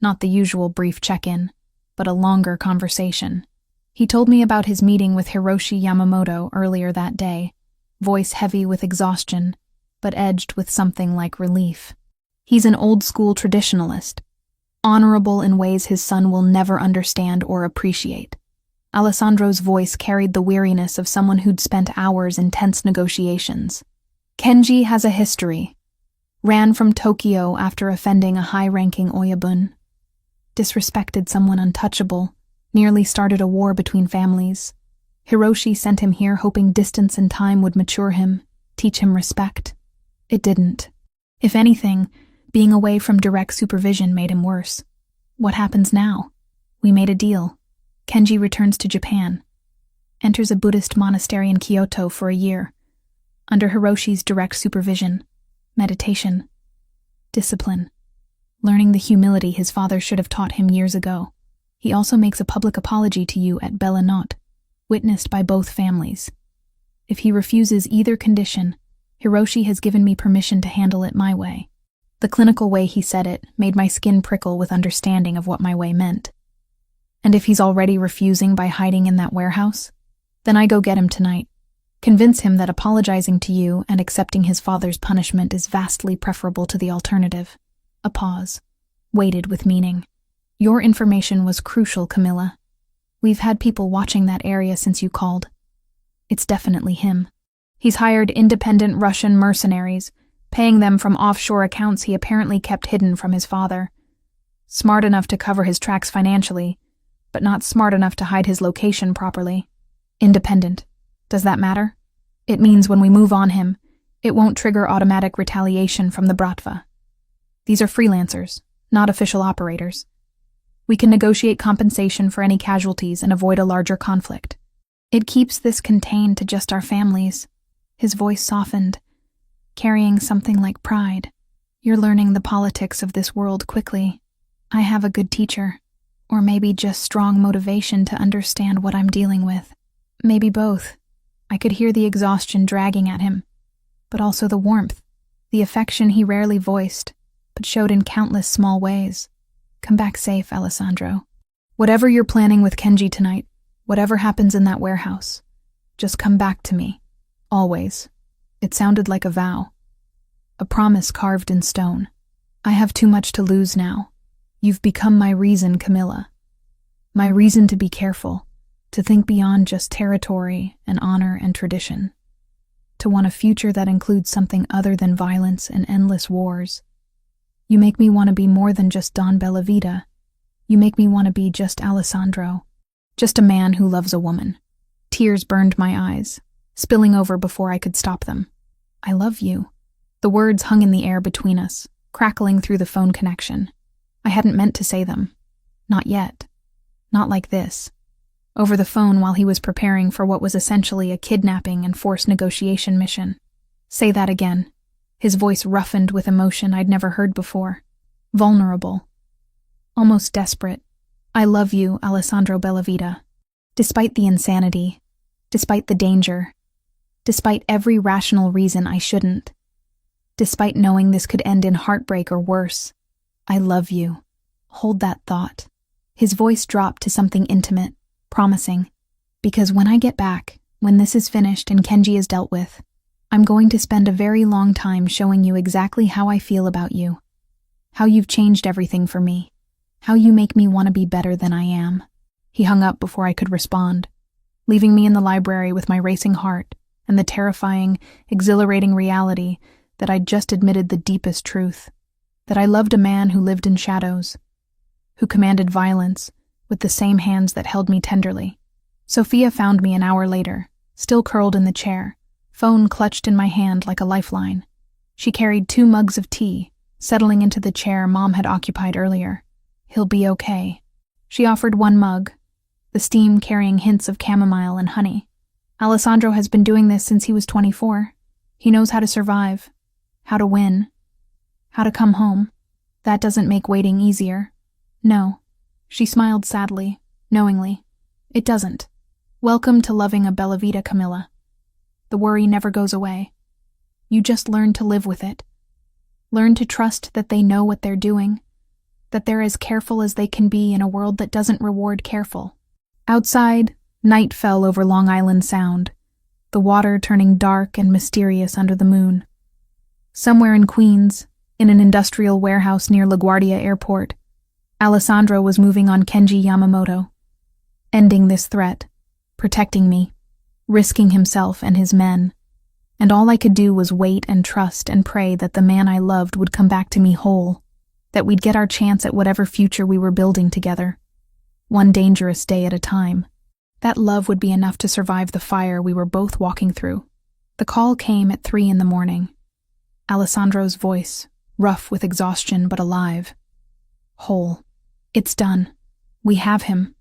Not the usual brief check-in, but a longer conversation. He told me about his meeting with Hiroshi Yamamoto earlier that day, voice heavy with exhaustion, but edged with something like relief. He's an old-school traditionalist, honorable in ways his son will never understand or appreciate. Alessandro's voice carried the weariness of someone who'd spent hours in tense negotiations. Kenji has a history. Ran from Tokyo after offending a high-ranking oyabun. Disrespected someone untouchable, nearly started a war between families. Hiroshi sent him here hoping distance and time would mature him, teach him respect. It didn't. If anything, being away from direct supervision made him worse. What happens now? We made a deal. Kenji returns to Japan. Enters a Buddhist monastery in Kyoto for a year. Under Hiroshi's direct supervision. Meditation. Discipline. Learning the humility his father should have taught him years ago. He also makes a public apology to you at Bella Notte, witnessed by both families. If he refuses either condition, Hiroshi has given me permission to handle it my way. The clinical way he said it made my skin prickle with understanding of what my way meant. And if he's already refusing by hiding in that warehouse, then I go get him tonight. Convince him that apologizing to you and accepting his father's punishment is vastly preferable to the alternative. A pause, weighted with meaning. Your information was crucial, Camilla. We've had people watching that area since you called. It's definitely him. He's hired independent Russian mercenaries, paying them from offshore accounts he apparently kept hidden from his father. Smart enough to cover his tracks financially, but not smart enough to hide his location properly. Independent. Does that matter? It means when we move on him, it won't trigger automatic retaliation from the Bratva. These are freelancers, not official operators. We can negotiate compensation for any casualties and avoid a larger conflict. It keeps this contained to just our families. His voice softened, carrying something like pride. You're learning the politics of this world quickly. I have a good teacher, or maybe just strong motivation to understand what I'm dealing with. Maybe both. I could hear the exhaustion dragging at him, but also the warmth, the affection he rarely voiced, but showed in countless small ways. Come back safe, Alessandro. Whatever you're planning with Kenji tonight, whatever happens in that warehouse, just come back to me. Always. It sounded like a vow. A promise carved in stone. I have too much to lose now. You've become my reason, Camilla. My reason to be careful, to think beyond just territory and honor and tradition. To want a future that includes something other than violence and endless wars. You make me want to be more than just Don Bellavita. You make me want to be just Alessandro. Just a man who loves a woman. Tears burned my eyes, spilling over before I could stop them. I love you. The words hung in the air between us, crackling through the phone connection. I hadn't meant to say them. Not yet. Not like this. Over the phone while he was preparing for what was essentially a kidnapping and forced negotiation mission. Say that again. His voice roughened with emotion I'd never heard before. Vulnerable. Almost desperate. I love you, Alessandro Bellavita. Despite the insanity, despite the danger, despite every rational reason I shouldn't, despite knowing this could end in heartbreak or worse, I love you. Hold that thought. His voice dropped to something intimate, promising. Because when I get back, when this is finished and Kenji is dealt with, I'm going to spend a very long time showing you exactly how I feel about you. How you've changed everything for me. How you make me want to be better than I am. He hung up before I could respond, leaving me in the library with my racing heart and the terrifying, exhilarating reality that I'd just admitted the deepest truth. That I loved a man who lived in shadows, who commanded violence with the same hands that held me tenderly. Sophia found me an hour later, still curled in the chair, phone clutched in my hand like a lifeline. She carried 2 mugs of tea, settling into the chair Mom had occupied earlier. He'll be okay. She offered 1 mug, the steam carrying hints of chamomile and honey. Alessandro has been doing this since he was 24. He knows how to survive, how to win, how to come home. That doesn't make waiting easier. No. She smiled sadly, knowingly. It doesn't. Welcome to loving a Bella Vita, Camilla. The worry never goes away. You just learn to live with it. Learn to trust that they know what they're doing, that they're as careful as they can be in a world that doesn't reward careful. Outside, night fell over Long Island Sound, the water turning dark and mysterious under the moon. Somewhere in Queens, in an industrial warehouse near LaGuardia Airport, Alessandro was moving on Kenji Yamamoto, ending this threat, protecting me, risking himself and his men. And all I could do was wait and trust and pray that the man I loved would come back to me whole, that we'd get our chance at whatever future we were building together, one dangerous day at a time. That love would be enough to survive the fire we were both walking through. The call came at 3 a.m. Alessandro's voice, rough with exhaustion but alive. Whole. It's done. We have him.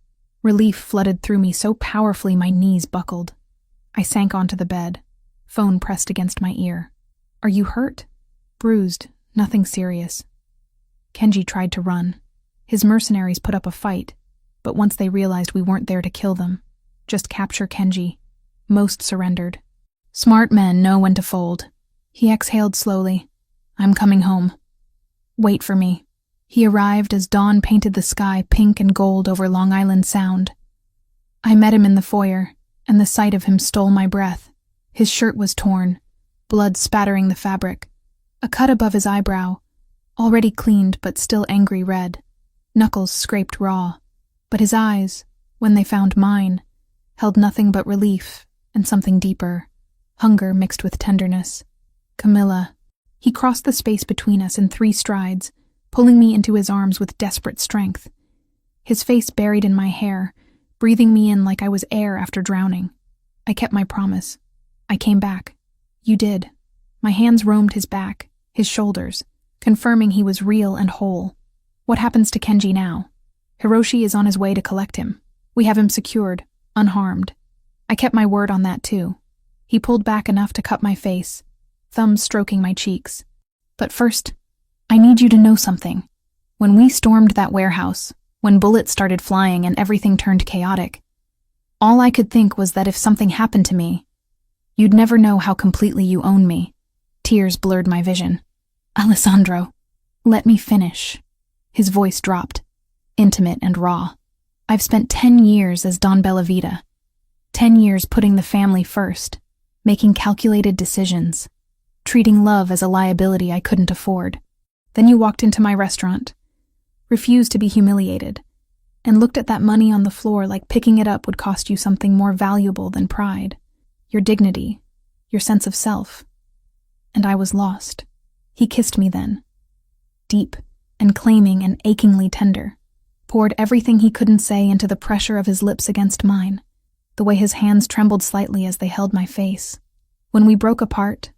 Relief flooded through me so powerfully my knees buckled. I sank onto the bed, phone pressed against my ear. Are you hurt? Bruised, nothing serious. Kenji tried to run. His mercenaries put up a fight, but once they realized we weren't there to kill them, just capture Kenji, most surrendered. Smart men know when to fold. He exhaled slowly. I'm coming home. Wait for me. He arrived as dawn painted the sky pink and gold over Long Island Sound. I met him in the foyer, and the sight of him stole my breath. His shirt was torn, blood spattering the fabric, a cut above his eyebrow, already cleaned but still angry red, knuckles scraped raw, but his eyes, when they found mine, held nothing but relief and something deeper, hunger mixed with tenderness. Camilla. He crossed the space between us in 3 strides, pulling me into his arms with desperate strength. His face buried in my hair, breathing me in like I was air after drowning. I kept my promise. I came back. You did. My hands roamed his back, his shoulders, confirming he was real and whole. What happens to Kenji now? Hiroshi is on his way to collect him. We have him secured, unharmed. I kept my word on that too. He pulled back enough to cut my face, thumbs stroking my cheeks. But first, I need you to know something. When we stormed that warehouse, when bullets started flying and everything turned chaotic, all I could think was that if something happened to me, you'd never know how completely you own me. Tears blurred my vision. Alessandro, let me finish. His voice dropped, intimate and raw. I've spent 10 years as Don Bellavita. 10 years putting the family first, making calculated decisions, treating love as a liability I couldn't afford. Then you walked into my restaurant, refused to be humiliated, and looked at that money on the floor like picking it up would cost you something more valuable than pride, your dignity, your sense of self. And I was lost. He kissed me then, deep and claiming and achingly tender, poured everything he couldn't say into the pressure of his lips against mine, the way his hands trembled slightly as they held my face. When we broke apart,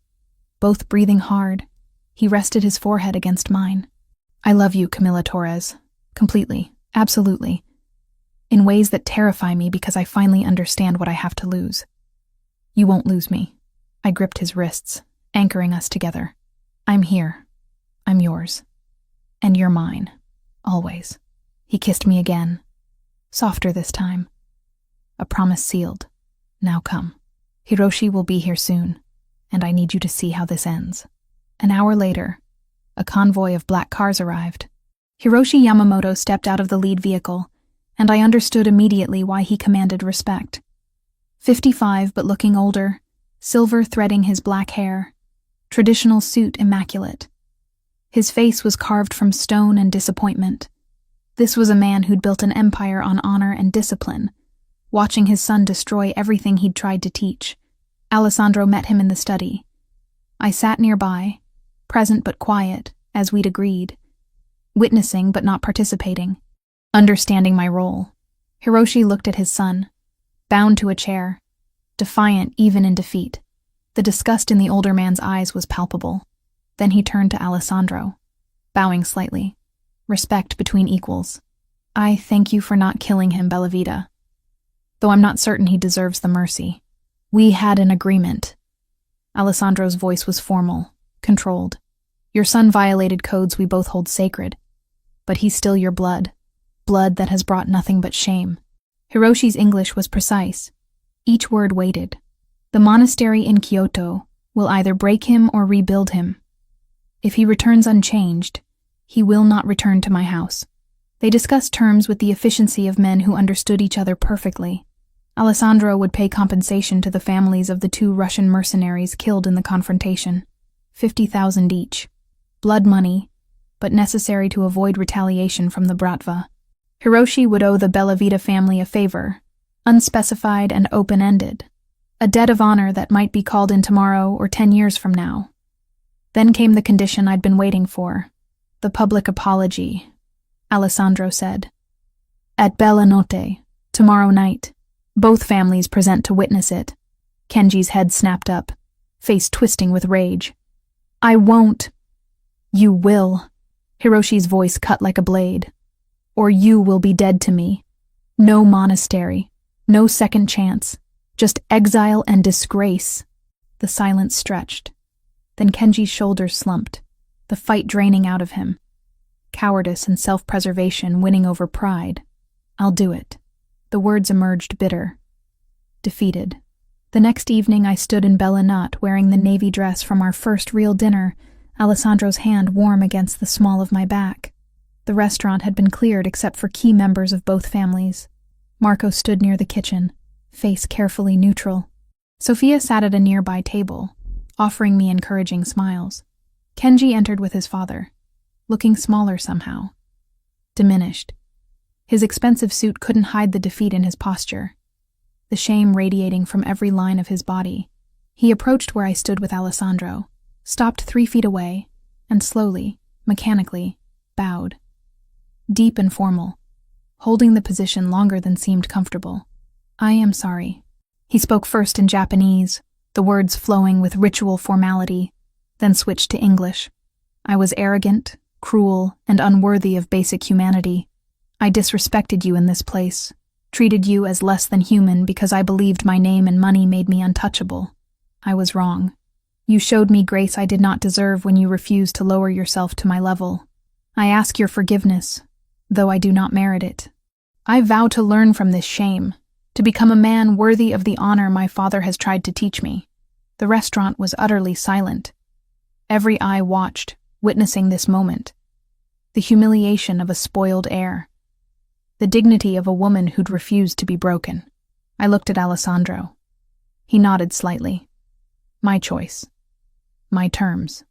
both breathing hard, he rested his forehead against mine. I love you, Camila Torres. Completely. Absolutely. In ways that terrify me because I finally understand what I have to lose. You won't lose me. I gripped his wrists, anchoring us together. I'm here. I'm yours. And you're mine. Always. He kissed me again. Softer this time. A promise sealed. Now come. Hiroshi will be here soon, and I need you to see how this ends. An hour later, a convoy of black cars arrived. Hiroshi Yamamoto stepped out of the lead vehicle, and I understood immediately why he commanded respect. 55 but looking older, silver threading his black hair, traditional suit immaculate. His face was carved from stone and disappointment. This was a man who'd built an empire on honor and discipline, watching his son destroy everything he'd tried to teach. Alessandro met him in the study. I sat nearby, present but quiet, as we'd agreed, witnessing but not participating, understanding my role. Hiroshi looked at his son, bound to a chair, defiant even in defeat. The disgust in the older man's eyes was palpable. Then he turned to Alessandro, bowing slightly. Respect between equals. I thank you for not killing him, Bellavita, though I'm not certain he deserves the mercy. We had an agreement. Alessandro's voice was formal, controlled. Your son violated codes we both hold sacred, but he's still your blood, blood that has brought nothing but shame. Hiroshi's English was precise. Each word weighted. The monastery in Kyoto will either break him or rebuild him. If he returns unchanged, he will not return to my house. They discussed terms with the efficiency of men who understood each other perfectly. Alessandro would pay compensation to the families of the 2 Russian mercenaries killed in the confrontation. 50,000 each. Blood money, but necessary to avoid retaliation from the Bratva. Hiroshi would owe the Bellavita family a favor, unspecified and open-ended. A debt of honor that might be called in tomorrow or 10 years from now. Then came the condition I'd been waiting for. The public apology, Alessandro said. At Bella Notte, tomorrow night. Both families present to witness it. Kenji's head snapped up, face twisting with rage. I won't. You will. Hiroshi's voice cut like a blade. Or you will be dead to me. No monastery. No second chance. Just exile and disgrace. The silence stretched. Then Kenji's shoulders slumped, the fight draining out of him. Cowardice and self-preservation winning over pride. I'll do it. The words emerged bitter. Defeated. The next evening I stood in Bella Notte wearing the navy dress from our first real dinner, Alessandro's hand warm against the small of my back. The restaurant had been cleared except for key members of both families. Marco stood near the kitchen, face carefully neutral. Sophia sat at a nearby table, offering me encouraging smiles. Kenji entered with his father, looking smaller somehow. Diminished. His expensive suit couldn't hide the defeat in his posture, the shame radiating from every line of his body. He approached where I stood with Alessandro, stopped 3 feet away, and slowly, mechanically, bowed. Deep and formal, holding the position longer than seemed comfortable. I am sorry. He spoke first in Japanese, the words flowing with ritual formality, then switched to English. I was arrogant, cruel, and unworthy of basic humanity. I disrespected you in this place, treated you as less than human because I believed my name and money made me untouchable. I was wrong. You showed me grace I did not deserve when you refused to lower yourself to my level. I ask your forgiveness, though I do not merit it. I vow to learn from this shame, to become a man worthy of the honor my father has tried to teach me. The restaurant was utterly silent. Every eye watched, witnessing this moment. The humiliation of a spoiled heir. The dignity of a woman who'd refused to be broken. I looked at Alessandro. He nodded slightly. My choice. My terms.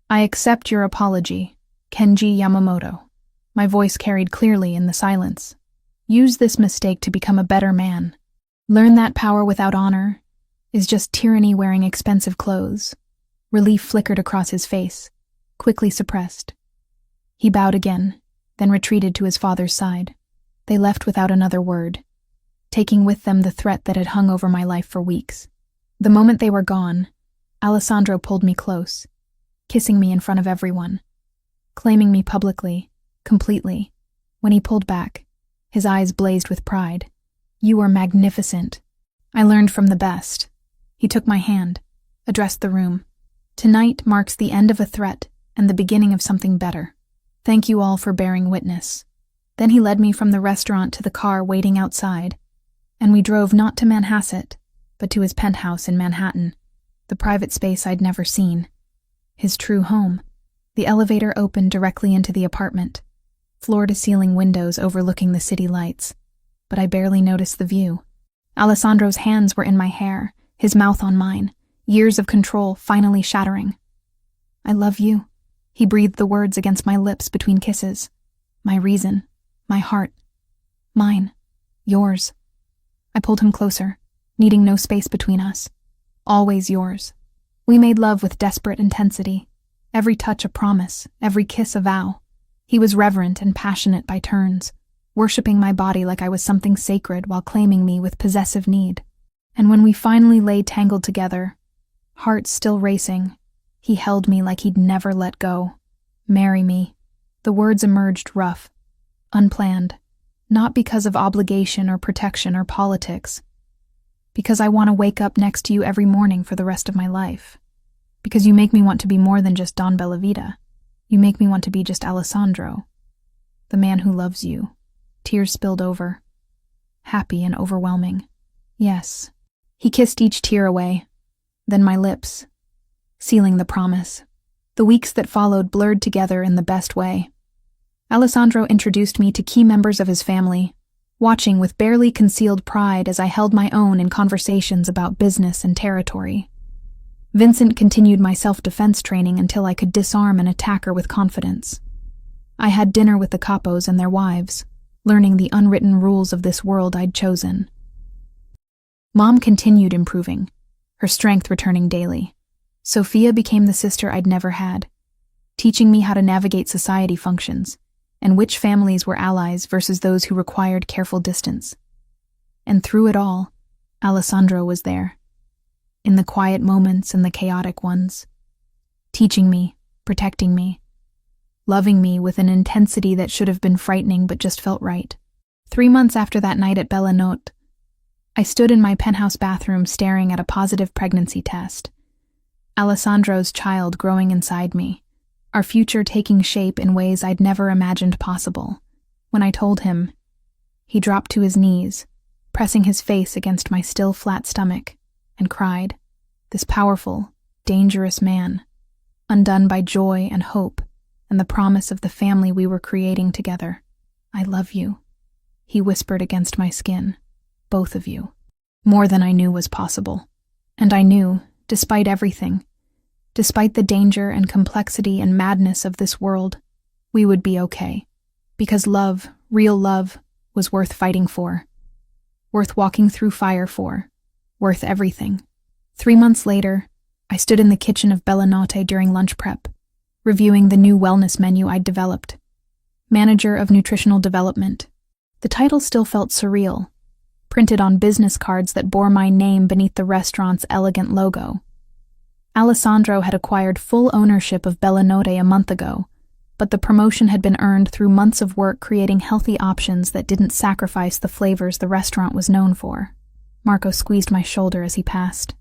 I accept your apology, Kenji Yamamoto. My voice carried clearly in the silence. Use this mistake to become a better man. Learn that power without honor is just tyranny wearing expensive clothes. Relief flickered across his face, quickly suppressed. He bowed again, then retreated to his father's side. They left without another word, taking with them the threat that had hung over my life for weeks. The moment they were gone, Alessandro pulled me close, kissing me in front of everyone, claiming me publicly, completely. When he pulled back, his eyes blazed with pride. You are magnificent. I learned from the best. He took my hand, addressed the room. Tonight marks the end of a threat and the beginning of something better. Thank you all for bearing witness. Then he led me from the restaurant to the car waiting outside, and we drove not to Manhasset, but to his penthouse in Manhattan, the private space I'd never seen. His true home. The elevator opened directly into the apartment, floor-to-ceiling windows overlooking the city lights, but I barely noticed the view. Alessandro's hands were in my hair, his mouth on mine, years of control finally shattering. I love you. He breathed the words against my lips between kisses. My reason, my heart, mine, yours. I pulled him closer, needing no space between us. Always yours. We made love with desperate intensity, every touch a promise, every kiss a vow. He was reverent and passionate by turns, worshipping my body like I was something sacred while claiming me with possessive need. And when we finally lay tangled together, hearts still racing, he held me like he'd never let go. Marry me. The words emerged rough, unplanned, not because of obligation or protection or politics, because I want to wake up next to you every morning for the rest of my life. Because you make me want to be more than just Don Bellavita. You make me want to be just Alessandro, the man who loves you. Tears spilled over. happy and overwhelming. Yes. He kissed each tear away, then my lips, sealing the promise. The weeks that followed blurred together in the best way. Alessandro introduced me to key members of his family, watching with barely concealed pride as I held my own in conversations about business and territory. Vincent continued my self-defense training until I could disarm an attacker with confidence. I had dinner with the capos and their wives, learning the unwritten rules of this world I'd chosen. Mom continued improving, her strength returning daily. Sophia became the sister I'd never had, teaching me how to navigate society functions, and which families were allies versus those who required careful distance. And through it all, Alessandro was there, in the quiet moments and the chaotic ones, teaching me, protecting me, loving me with an intensity that should have been frightening but just felt right. 3 months after that night at Bella Notte, I stood in my penthouse bathroom staring at a positive pregnancy test. Alessandro's child growing inside me, our future taking shape in ways I'd never imagined possible. When I told him, he dropped to his knees, pressing his face against my still flat stomach, and cried. This powerful, dangerous man, undone by joy and hope and the promise of the family we were creating together. I love you, he whispered against my skin. Both of you. More than I knew was possible. And I knew, despite everything, despite the danger and complexity and madness of this world, we would be okay. Because love, real love, was worth fighting for. Worth walking through fire for. Worth everything. 3 months later, I stood in the kitchen of Bella Notte during lunch prep, reviewing the new wellness menu I'd developed. Manager of Nutritional Development. The title still felt surreal, printed on business cards that bore my name beneath the restaurant's elegant logo. Alessandro had acquired full ownership of Bella Notte a month ago, but the promotion had been earned through months of work creating healthy options that didn't sacrifice the flavors the restaurant was known for. Marco squeezed my shoulder as he passed.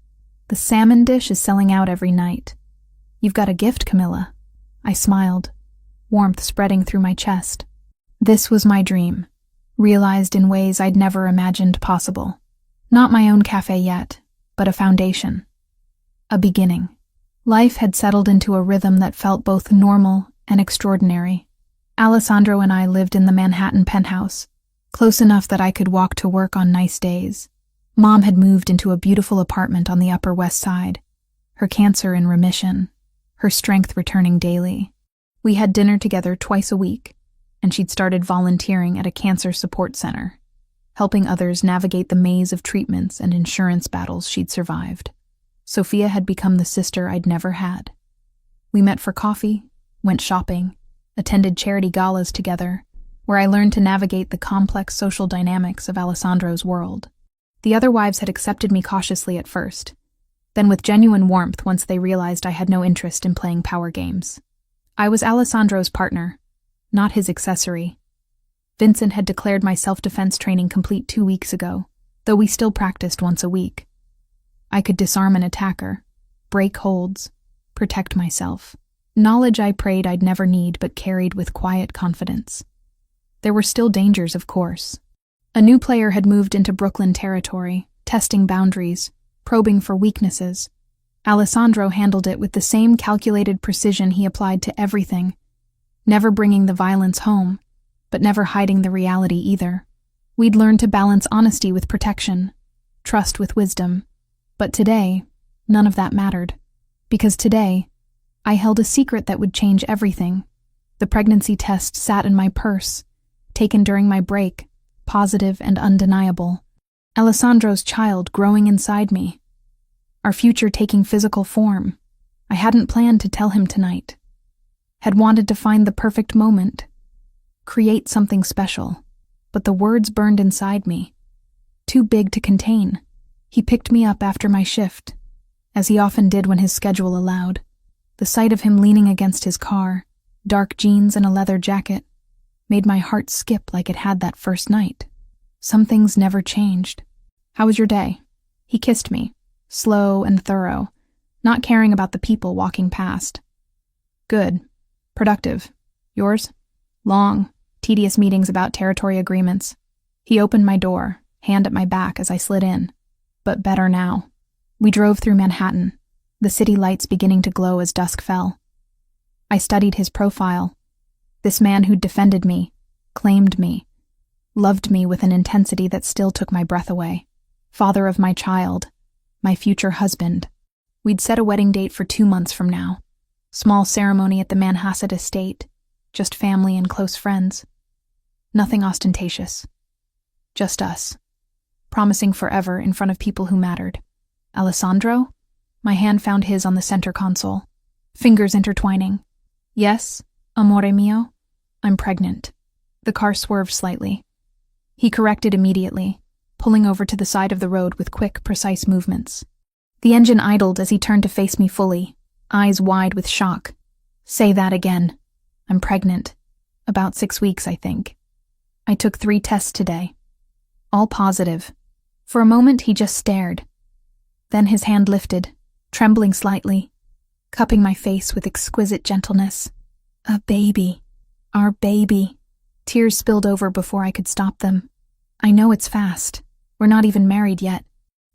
The salmon dish is selling out every night. You've got a gift, Camilla. I smiled, warmth spreading through my chest. This was my dream, realized in ways I'd never imagined possible. Not my own cafe yet, but a foundation. A beginning. Life had settled into a rhythm that felt both normal and extraordinary. Alessandro and I lived in the Manhattan penthouse, close enough that I could walk to work on nice days. Mom had moved into a beautiful apartment on the Upper West Side, her cancer in remission, her strength returning daily. We had dinner together twice a week, and she'd started volunteering at a cancer support center, helping others navigate the maze of treatments and insurance battles she'd survived. Sophia had become the sister I'd never had. We met for coffee, went shopping, attended charity galas together, where I learned to navigate the complex social dynamics of Alessandro's world. The other wives had accepted me cautiously at first, then with genuine warmth once they realized I had no interest in playing power games. I was Alessandro's partner, not his accessory. Vincent had declared my self-defense training complete 2 weeks ago, though we still practiced once a week. I could disarm an attacker, break holds, protect myself. Knowledge I prayed I'd never need but carried with quiet confidence. There were still dangers, of course. A new player had moved into Brooklyn territory, testing boundaries, probing for weaknesses. Alessandro handled it with the same calculated precision he applied to everything, never bringing the violence home, but never hiding the reality either. We'd learned to balance honesty with protection, trust with wisdom. But today, none of that mattered. Because today, I held a secret that would change everything. The pregnancy test sat in my purse, taken during my break, positive and undeniable. Alessandro's child growing inside me. Our future taking physical form. I hadn't planned to tell him tonight. Had wanted to find the perfect moment. Create something special. But the words burned inside me. Too big to contain. He picked me up after my shift, as he often did when his schedule allowed. The sight of him leaning against his car, dark jeans and a leather jacket, made my heart skip like it had that first night. Some things never changed. How was your day? He kissed me, slow and thorough, not caring about the people walking past. Good. Productive. Yours? Long, tedious meetings about territory agreements. He opened my door, hand at my back as I slid in. But better now. We drove through Manhattan, the city lights beginning to glow as dusk fell. I studied his profile. This man who'd defended me, claimed me, loved me with an intensity that still took my breath away. Father of my child, my future husband. We'd set a wedding date for 2 months from now. Small ceremony at the Manhasset estate, just family and close friends. Nothing ostentatious. Just us, promising forever in front of people who mattered. Alessandro? My hand found his on the center console, fingers intertwining. Yes, amore mio, I'm pregnant. The car swerved slightly. He corrected immediately, pulling over to the side of the road with quick, precise movements. The engine idled as he turned to face me fully, eyes wide with shock. Say that again. I'm pregnant. About 6 weeks, I think. I took 3 tests today. All positive. For a moment, he just stared. Then his hand lifted, trembling slightly, cupping my face with exquisite gentleness. A baby. Our baby. Tears spilled over before I could stop them. I know it's fast. We're not even married yet.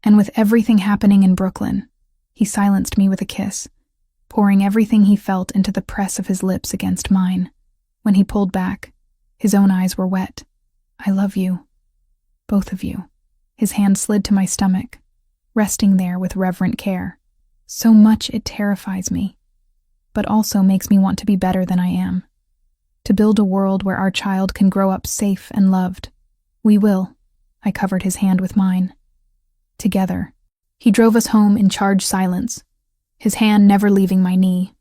And with everything happening in Brooklyn, he silenced me with a kiss, pouring everything he felt into the press of his lips against mine. When he pulled back, his own eyes were wet. I love you. Both of you. His hand slid to my stomach, resting there with reverent care. So much it terrifies me, but also makes me want to be better than I am. To build a world where our child can grow up safe and loved. We will. I covered his hand with mine. Together. He drove us home in charged silence, his hand never leaving my knee.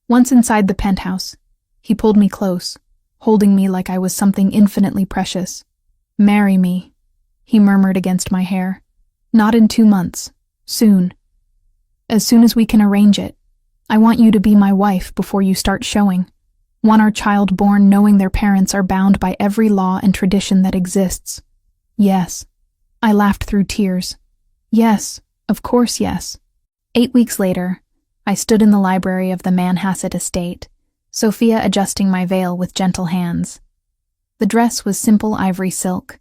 Once inside the penthouse, he pulled me close, holding me like I was something infinitely precious. Marry me, he murmured against my hair. Not in 2 months. Soon. As soon as we can arrange it. I want you to be my wife before you start showing. Want our child born knowing their parents are bound by every law and tradition that exists. Yes. I laughed through tears. Yes, of course yes. 8 weeks later, I stood in the library of the Manhasset estate, Sophia adjusting my veil with gentle hands. The dress was simple ivory silk,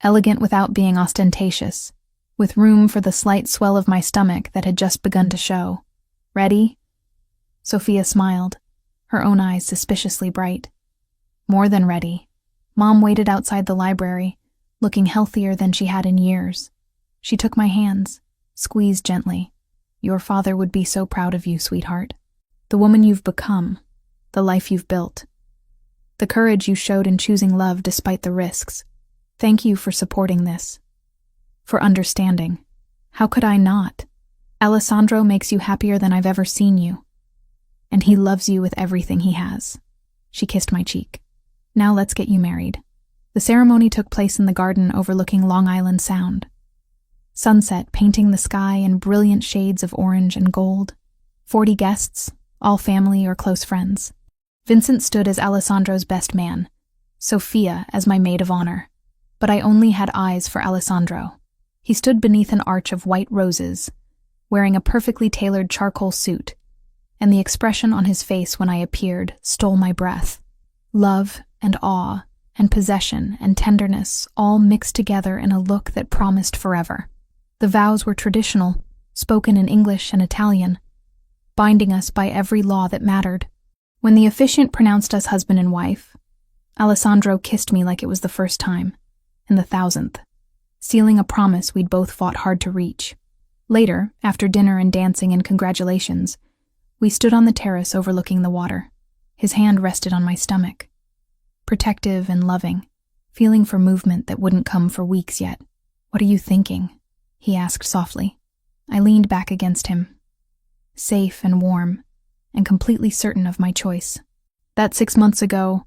elegant without being ostentatious, with room for the slight swell of my stomach that had just begun to show. Ready? Sophia smiled, her own eyes suspiciously bright. More than ready. Mom waited outside the library, looking healthier than she had in years. She took my hands, squeezed gently. Your father would be so proud of you, sweetheart. The woman you've become, the life you've built. The courage you showed in choosing love despite the risks. Thank you for supporting this. For understanding. How could I not? Alessandro makes you happier than I've ever seen you. And he loves you with everything he has. She kissed my cheek. Now let's get you married. The ceremony took place in the garden overlooking Long Island Sound. Sunset painting the sky in brilliant shades of orange and gold. 40 guests, all family or close friends. Vincent stood as Alessandro's best man, Sophia as my maid of honor. But I only had eyes for Alessandro. He stood beneath an arch of white roses, wearing a perfectly tailored charcoal suit, and the expression on his face when I appeared stole my breath. Love and awe and possession and tenderness all mixed together in a look that promised forever. The vows were traditional, spoken in English and Italian, binding us by every law that mattered. When the officiant pronounced us husband and wife, Alessandro kissed me like it was the first time, and the 1000th, sealing a promise we'd both fought hard to reach. Later, after dinner and dancing and congratulations, we stood on the terrace overlooking the water. His hand rested on my stomach, protective and loving, feeling for movement that wouldn't come for weeks yet. What are you thinking? He asked softly. I leaned back against him, safe and warm, and completely certain of my choice. That 6 months ago,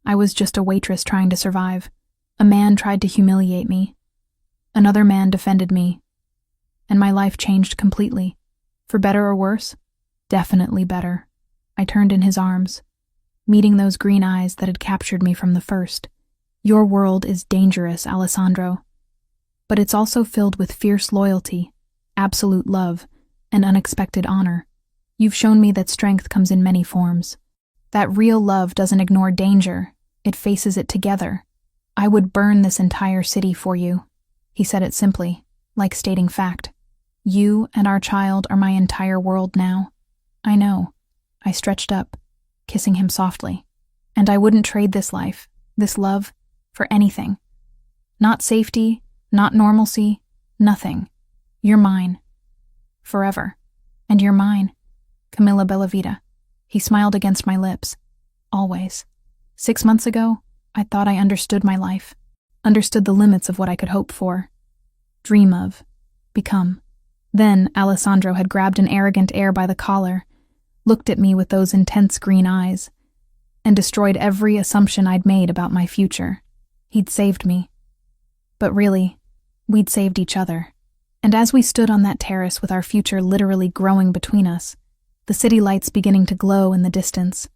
I was just a waitress trying to survive. A man tried to humiliate me. Another man defended me. And my life changed completely. For better or worse? Definitely better. I turned in his arms, meeting those green eyes that had captured me from the first. Your world is dangerous, Alessandro. But it's also filled with fierce loyalty, absolute love, and unexpected honor. You've shown me that strength comes in many forms. That real love doesn't ignore danger, it faces it together. I would burn this entire city for you. He said it simply, like stating fact. You and our child are my entire world now. I know. I stretched up, kissing him softly. And I wouldn't trade this life, this love, for anything. Not safety, not normalcy, nothing. You're mine. Forever. And you're mine. Camilla Bellavita. He smiled against my lips. Always. 6 months ago, I thought I understood my life. Understood the limits of what I could hope for. Dream of. Become. Then Alessandro had grabbed an arrogant heir by the collar, looked at me with those intense green eyes, and destroyed every assumption I'd made about my future. He'd saved me. But really, we'd saved each other. And as we stood on that terrace with our future literally growing between us, the city lights beginning to glow in the distance,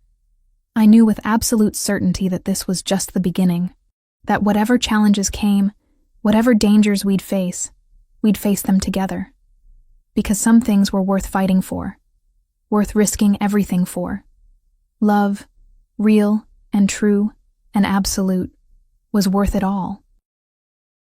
I knew with absolute certainty that this was just the beginning, that whatever challenges came, whatever dangers we'd face them together. Because some things were worth fighting for, worth risking everything for. Love, real and true and absolute, was worth it all.